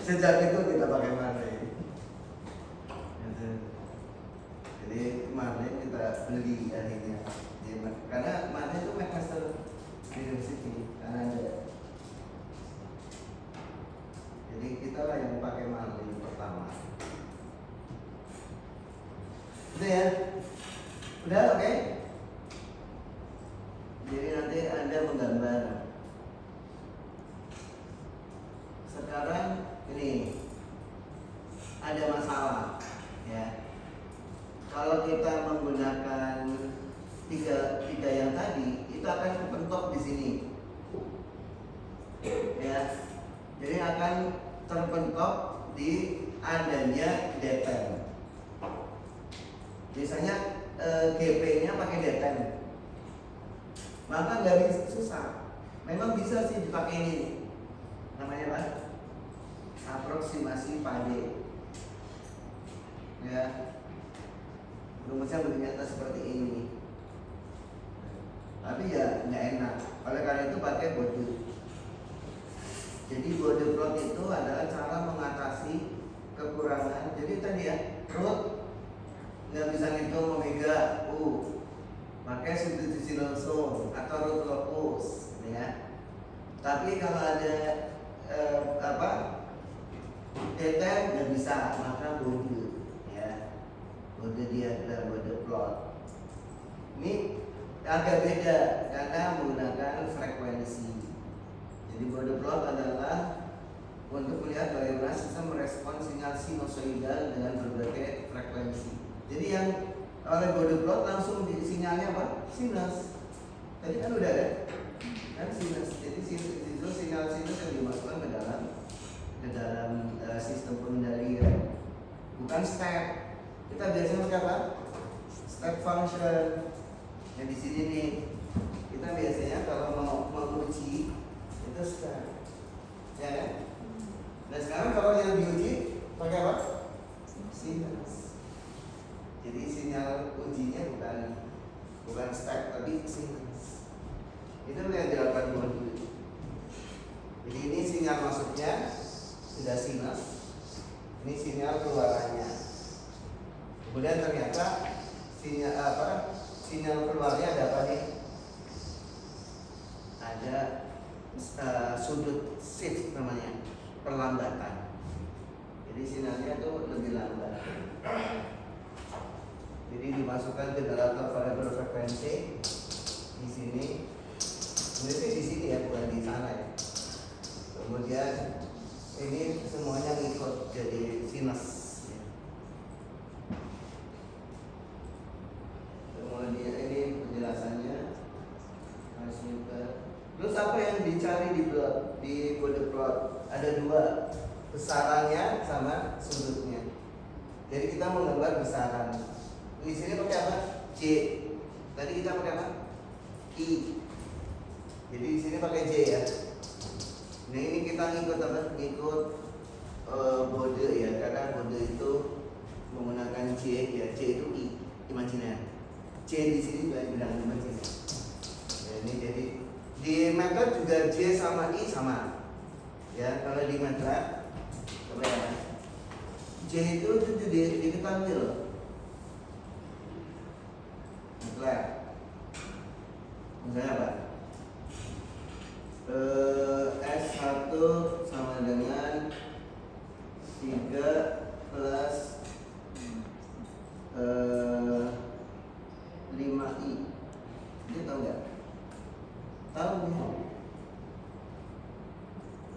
Sejak itu kita pakai Martin. Jadi Martin kita beli akhirnya. Karena Martin itu McMaster University Kanada. Jadi kita lah yang pakai Martin pertama. Udah ya? Udah oke? Okay? Jadi nanti Anda menggambar. Sekarang ini ada masalah ya. Kalau kita menggunakan tiga yang tadi, itu akan kepentok di sini. Ya. Jadi akan terpentok di adanya deten. Biasanya GP-nya pakai deten. Maka nggak bisa susah. Memang bisa sih dipakai ini. Namanya apa? Aproksimasi Pade. Ya. Rumusnya ternyata seperti ini. Tapi ya nggak enak. Oleh karena itu pakai Bode. Jadi Bode plot itu adalah cara mengatasi kekurangan. Jadi tadi ya, root nggak bisa ngitung omega u. Pakai substitusi langsung atau root locus, ya. Tapi kalau ada deten nggak bisa, maka Bode, ya. Bode diagram, Bode plot. Ini agak beda karena menggunakan frekuensi. Jadi Bode plot adalah untuk melihat bagaimana sistem merespon sinyal sinusoidal dengan berbagai frekuensi. Jadi yang oleh Bode plot langsung di sinyalnya apa? Sinus. Tadi kan udah ada kan sinus. Jadi itu sinyal sinus yang dimasukkan ke dalam sistem pengendalian. Bukan step. Kita biasanya pakai apa? Step function. Yang di sini nih Kita biasanya kalau mau menguji itu sekarang, ya kan? Nah sekarang kalau yang diuji pakai apa? Sinus. Jadi sinyal ujinya bukan step tapi sinus. Itu yang dilakukan dulu. Jadi ini sinyal masuknya sudah sinus, ini sinyal keluarannya. Kemudian ternyata sinyal keluarnya ada apa nih? Ada sudut shift namanya, perlambatan. Jadi sinyalnya itu lebih lambat. Jadi dimasukkan ke generator variabel frekuensi di sini. Sebenarnya di sini ya, bukan di sana ya. Kemudian ini semuanya ngikut jadi sinus. Kemudian ini penjelasannya. Terus apa yang dicari di plot, di kode plot? Ada dua, besarannya sama sudutnya. Jadi kita mau gambar besaran. Di sini pakai apa? J. Tadi kita pakai apa? I. Jadi di sini pakai J ya. Nah ini kita ngikut apa? Ngikut bode ya, karena bode itu menggunakan J ya. J itu I, imajiner. J di sini juga bilang imajiner. Ya, ini jadi di MATLAB juga J sama I sama. Ya kalau di MATLAB, coba ya. J itu diketahui loh. MATLAB. Misalnya apa? S1 sama dengan 3 plus 5I. Dia tahu nggak? Tahu ya.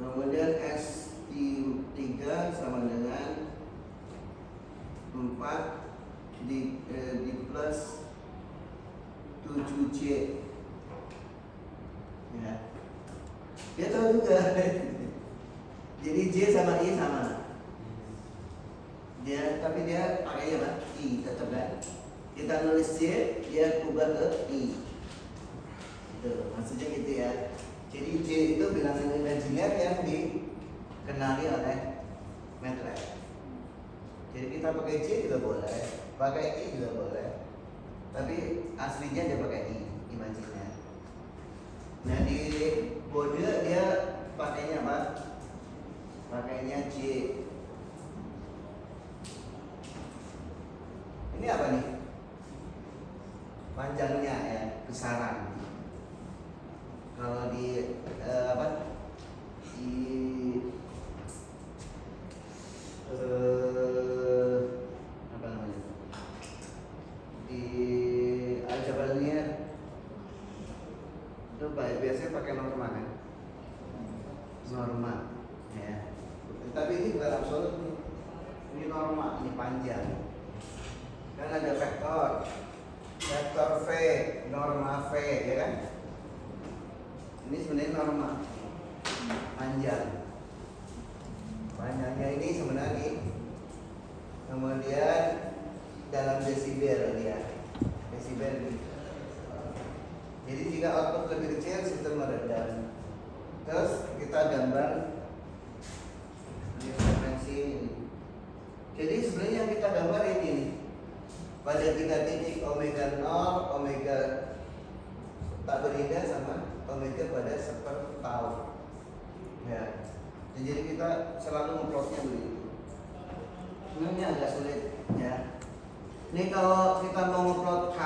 Kemudian S3 sama dengan 4 di plus 7J. Ya. Dia tahu juga. Jadi J sama I sama. Tapi dia pakai apa? I tetap kan. Kita nulis J, dia ubah ke I. Itu maksudnya gitu ya. Jadi J itu bilangan imajiner yang dikenali oleh MATLAB. Jadi kita pakai J juga boleh, pakai I juga boleh. Tapi aslinya dia pakai I, imajiner. Nah di bode dia pakainya apa? Pakainya J. Ini apa nih? Panjangnya ya, besaran. Kalau di apa? Di apa namanya? Di aljabar linear itu biasanya pakai norma kan? Norma, ya. Tapi ini bukan absolut nih. Ini norma, ini panjang. Kan ada vektor V, norma V, ya kan? Ini sebenarnya norma panjang. Panjangnya ini sebenarnya kemudian dalam desibel dia, desibel ini. Jadi jika output lebih kecil, sistem meredam. Terus kita gambar frekuensi ini. Jadi sebenarnya yang kita gambar ini nih. Pada 3 titik omega 0, omega tak berindah sama omega pada 1/tau. Ya. Jadi kita selalu memplotnya begitu. Ini agak sulit ya. Ini kalau kita mau memplot H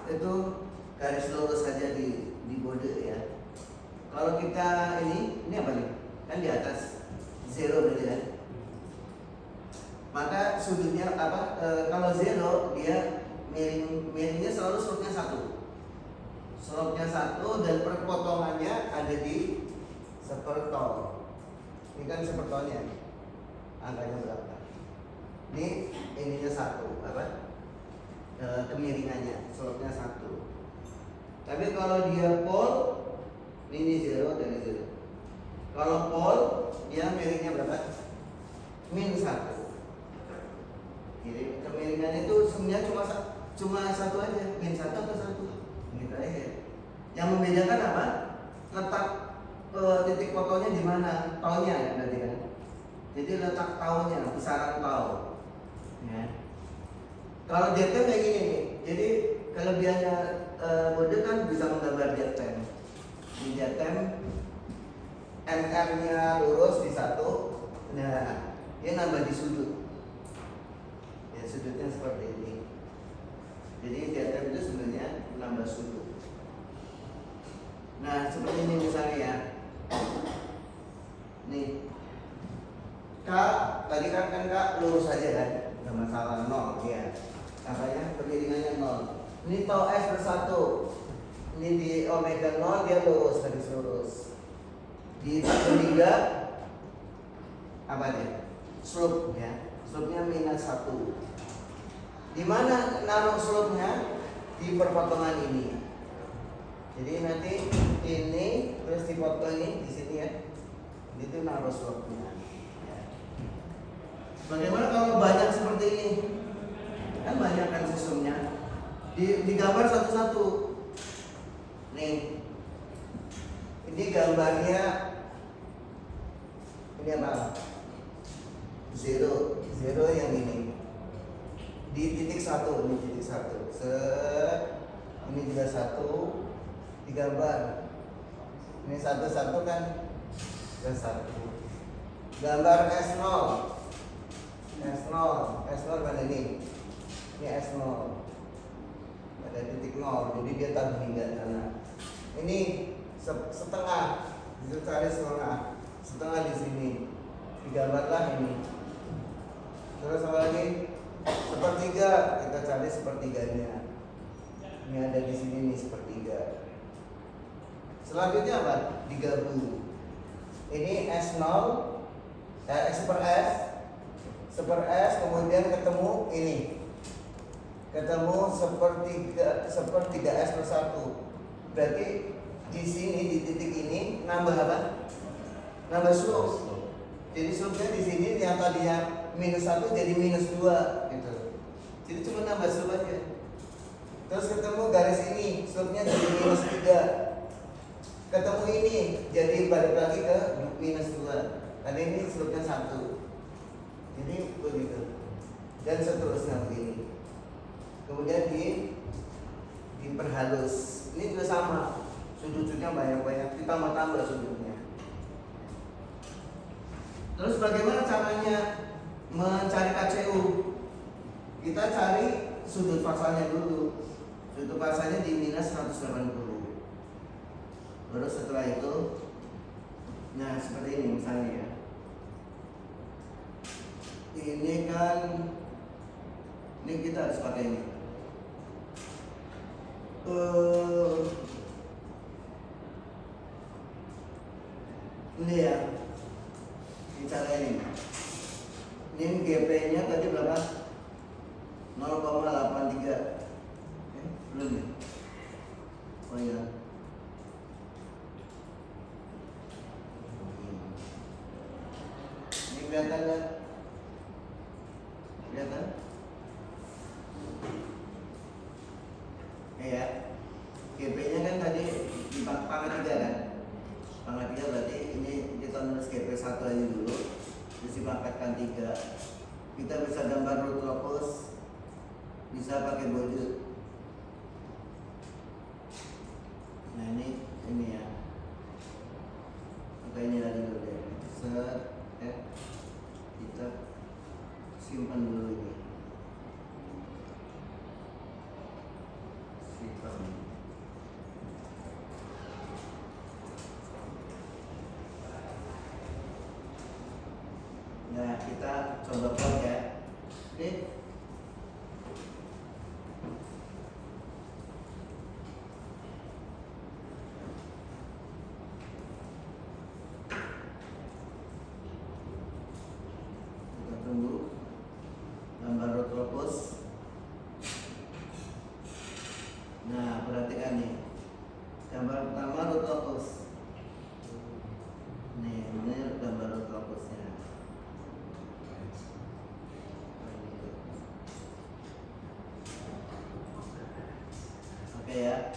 itu garis lurus saja di bode ya. Kalau kita ini apa nih? Kan di atas 0 berarti kan. Maka sudutnya apa? Kalau 0 dia miringnya selalu slope-nya 1. Slope-nya 1 dan perpotongannya ada di 1/tau. Ini kan 1/tau-nya. Angkanya berapa? Ini ininya 1 apa? Kemiringannya, slope-nya 1. Tapi kalau dia pole, ini 0 dari 0. Kalau pole, dia miringnya berapa? -1. Jadi kemiringan itu sebenarnya cuma 1 aja, -1 atau 1. Ini aja. Yang membedakan apa? Letak titik fotonya di mana? Taunya ya berarti kan. Jadi letak taunya, besaran tau. Ya. Kalau depth kayak gini nih. Jadi kelebihannya mode kan bisa menggambar depth. Di depth MR-nya lurus di satu. Nah, dia nambah di sudut. Ya sudutnya seperti ini. Jadi depth itu sebenarnya nambah sudut. Nah, seperti ini misalnya ya. Nih. Kak, tadi kan Kak lurus aja kan? Nggak masalah, 0 ya. Makanya kemiringannya 0. Ini tau S bersatu. Ini di omega 0 dia lurus, garis lurus. Di ketiga apa dia? Slope ya. Slope-nya -1. Di mana naruh slope-nya? Di perpotongan ini. Jadi nanti ini terus dipotong ini di sini ya. Itu naruh slope-nya. Ya. Bagaimana kalau banyak seperti ini? Kan banyak kan sistemnya. Digambar satu-satu. Nih. Ini gambarnya ini apa? Zero yang ini. Di titik 1, ini titik 1. Ini juga 1 digambar. Ini satu kan ke 1. Gambar S0 kan ini S0 ada titik 0, jadi dia taruh hingga sana. Ini setengah, bisa cari setengah di sini, digambarlah ini. Terus apa lagi? Sepertiga, kita cari sepertiganya. Ini ada di sini nih sepertiga. Selanjutnya apa? Digabung. Ini S0, S kemudian ketemu ini. Ketemu sepertiga S per 1. Berarti di sini di titik ini nambah apa? Nambah slope. Jadi slope-nya di sini yang tadinya -1 jadi -2 gitu. Jadi cuma nambah slope aja. Terus ketemu garis ini, slope-nya jadi -3. Ketemu ini jadi balik lagi ke -2. Karena ini slope-nya 1. Jadi begitu. Dan seterusnya begini. Kemudian diperhalus. Ini juga sama. Sudut-sudutnya banyak-banyak, ditambah-tambah sudutnya. Terus bagaimana caranya mencari KCU? Kita cari sudut pasalnya dulu. Sudut pasalnya di -180. Baru setelah itu, nah seperti ini misalnya ya. Ini kan, ini kita harus pakai ini. Ini ya, ini cara ini. Ini GP-nya tadi berapa? 0,83. Belum ya? Oh iya. Ini kelihatan kan? Kelihatan? Ya. GP-nya kan tadi di pangkat 3 kan? Pangkat 3 berarti ini kita nulis GP 1 aja dulu. Terus dipangkatkan 3. Kita bisa gambar rotopus, bisa pakai body. Nah ini ya. Oke, ini lagi dulu ya. Kita simpan dulu ini. Simpan. Nah, kita coba plot ya. Oke. Kita tunggu gambar rotopus. Nah, perhatikan nih. Gambar pertama rotopus. Nih, ini gambar rotopusnya. Oke ya.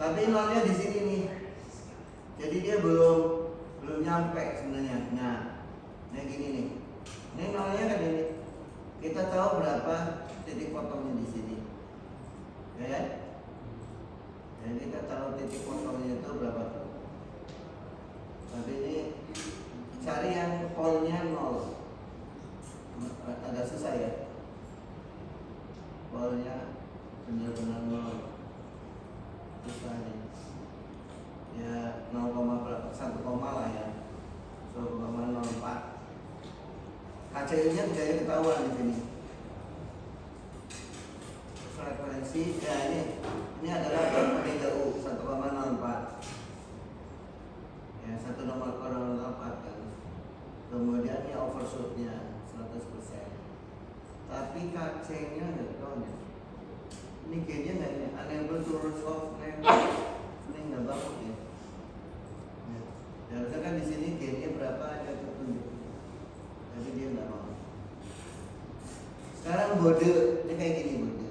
Tapi nolnya di sini nih. Jadi dia belum nyampe sebenarnya. Nah, gini nih. Ini nolnya kan ini. Kita tahu berapa titik potongnya di sini. Ya. Dan kita tahu titik potongnya itu berapa tuh. Tapi ini cari yang polnya 0. Agak susah ya. Polnya benar-benar 0. Susah nih. Ya 0,1 lah ya. 0,04. KCU-nya tidak ketahuan di sini. Frekuensi ya ini adalah omega U 1,04. Ya 1,04 kan. Kemudian ini overshootnya 100%. Tapi KC-nya nggak tahu nih. Ini G-nya nggak ini. Unable to resolve ini nggak bagus ya. Harusnya kan di sini G-nya berapa ada petunjuk. Tapi dia nggak mau. Sekarang bode ini kayak gini bode.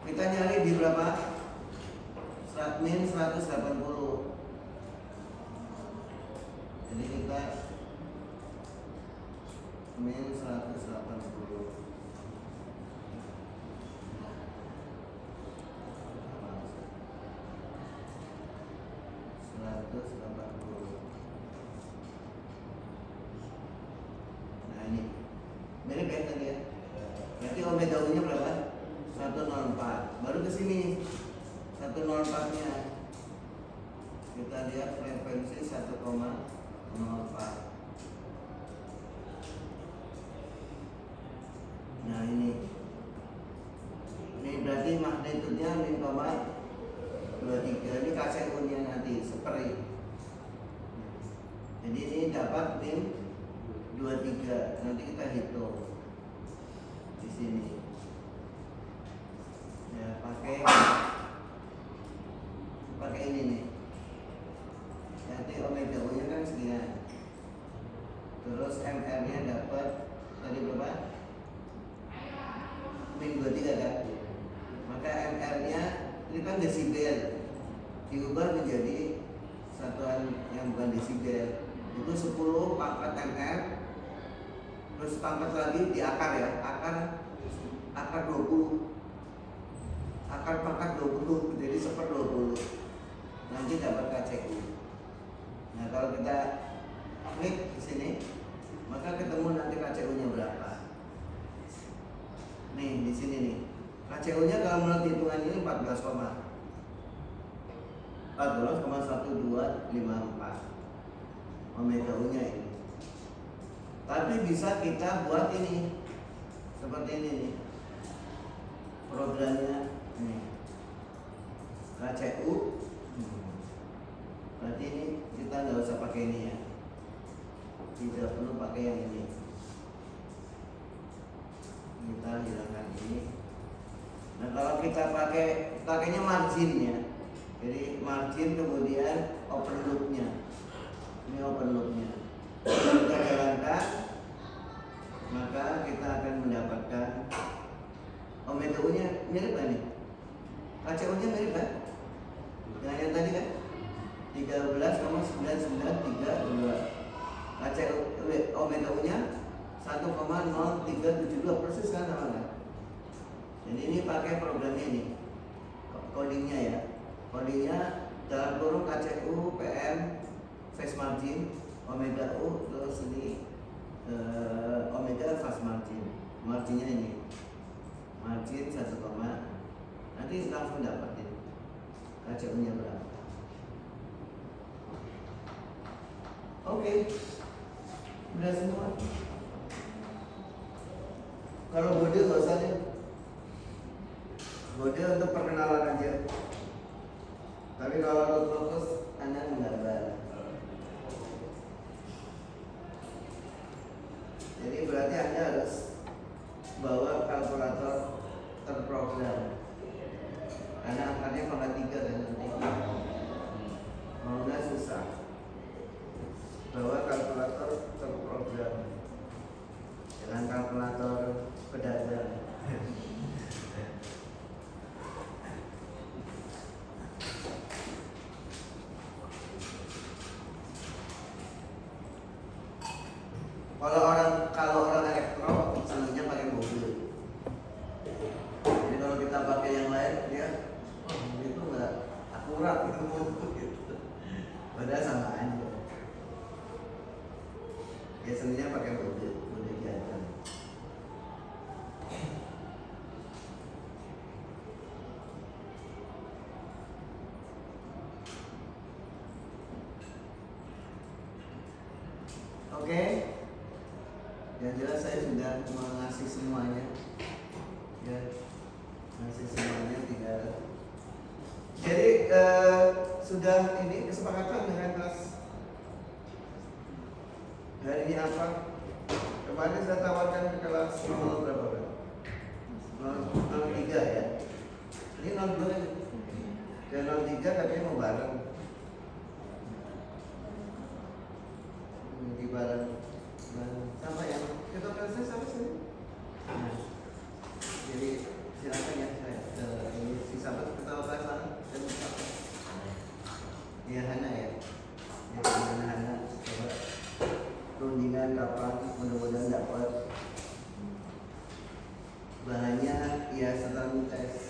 Kita nyari di berapa? Min 180. Jadi kita min 180. Nah ini mirip ya tadi ya. Berarti omega U-nya berapa? 104. Baru ke sini 104-nya. Kita lihat frekuensi 1,04. Nah ini berarti magnitudenya 0,23. Ini KCU-nya nanti seperti. Jadi ini dapat min 23. Nanti kita hitung di sini. Ya pakai ini nih. Nanti omega U-nya kan sekian. Terus MR-nya dapat tadi berapa? Min 23 kan? Maka MR-nya ini kan desibel, diubah menjadi satuan yang bukan desibel. Itu 10 pangkat MR. Terus pangkat lagi di akar ya, akar 20. Akar pangkat 20 jadi 1/20. Nanti dapat KCU. Nah kalau kita klik di sini, maka ketemu nanti KCU-nya berapa. Nih di sini nih. KCU-nya kalau menurut hitungan ini 14,1254 omega U-nya ini. Tapi bisa kita buat ini seperti ini nih. Programnya nih. KCU. Berarti ini kita nggak usah pakai ini ya. Tidak perlu pakai yang ini. Kita hilangkan ini. Nah kalau kita pakainya margin ya. Jadi margin kemudian open loop-nya. Ini open loop-nya. Kita jalankan, maka kita akan mendapatkan omega U-nya mirip kan nih? KCU-nya mirip kan? Dengan yang tadi kan? 13,9932. KCU omega U-nya 1,0372 persis kan sama kan? Jadi ini pakai programnya ini, codingnya ya. Codingnya dalam kurung KCU PM phase margin omega U, terus ini omega fast margin. Marginnya ini margin 1, nanti langsung dapatin KCU-nya berapa. Oke, udah semua. Kalau bode nggak usah deh. Bode untuk perkenalan aja. Tapi kalau lo fokus, Anda menggambar. Jadi berarti Anda harus bawa kalkulator terprogram. Karena angkanya 3 dan nanti mau nggak susah. Bawa kalkulator terprogram. Jangan kalkulator pedagang. jelas saya sudah mengasih semuanya, ya, ngasih semuanya tinggal. Jadi sudah ini kesepakatan dengan kelas hari ini apa? Kemarin saya tawarkan ke kelas 0 berapa Pak? 03 ya. Ini 02 ya. Dan 03 katanya mau bareng. Di bareng sama yang ketua kelasnya sama sih. Nah, jadi silakan ya saya ini si sahabat ketua kelas sana dan dia Hana ya. Ya Hana coba rundingan kapan mudah-mudahan dapat bahannya ya setelah tes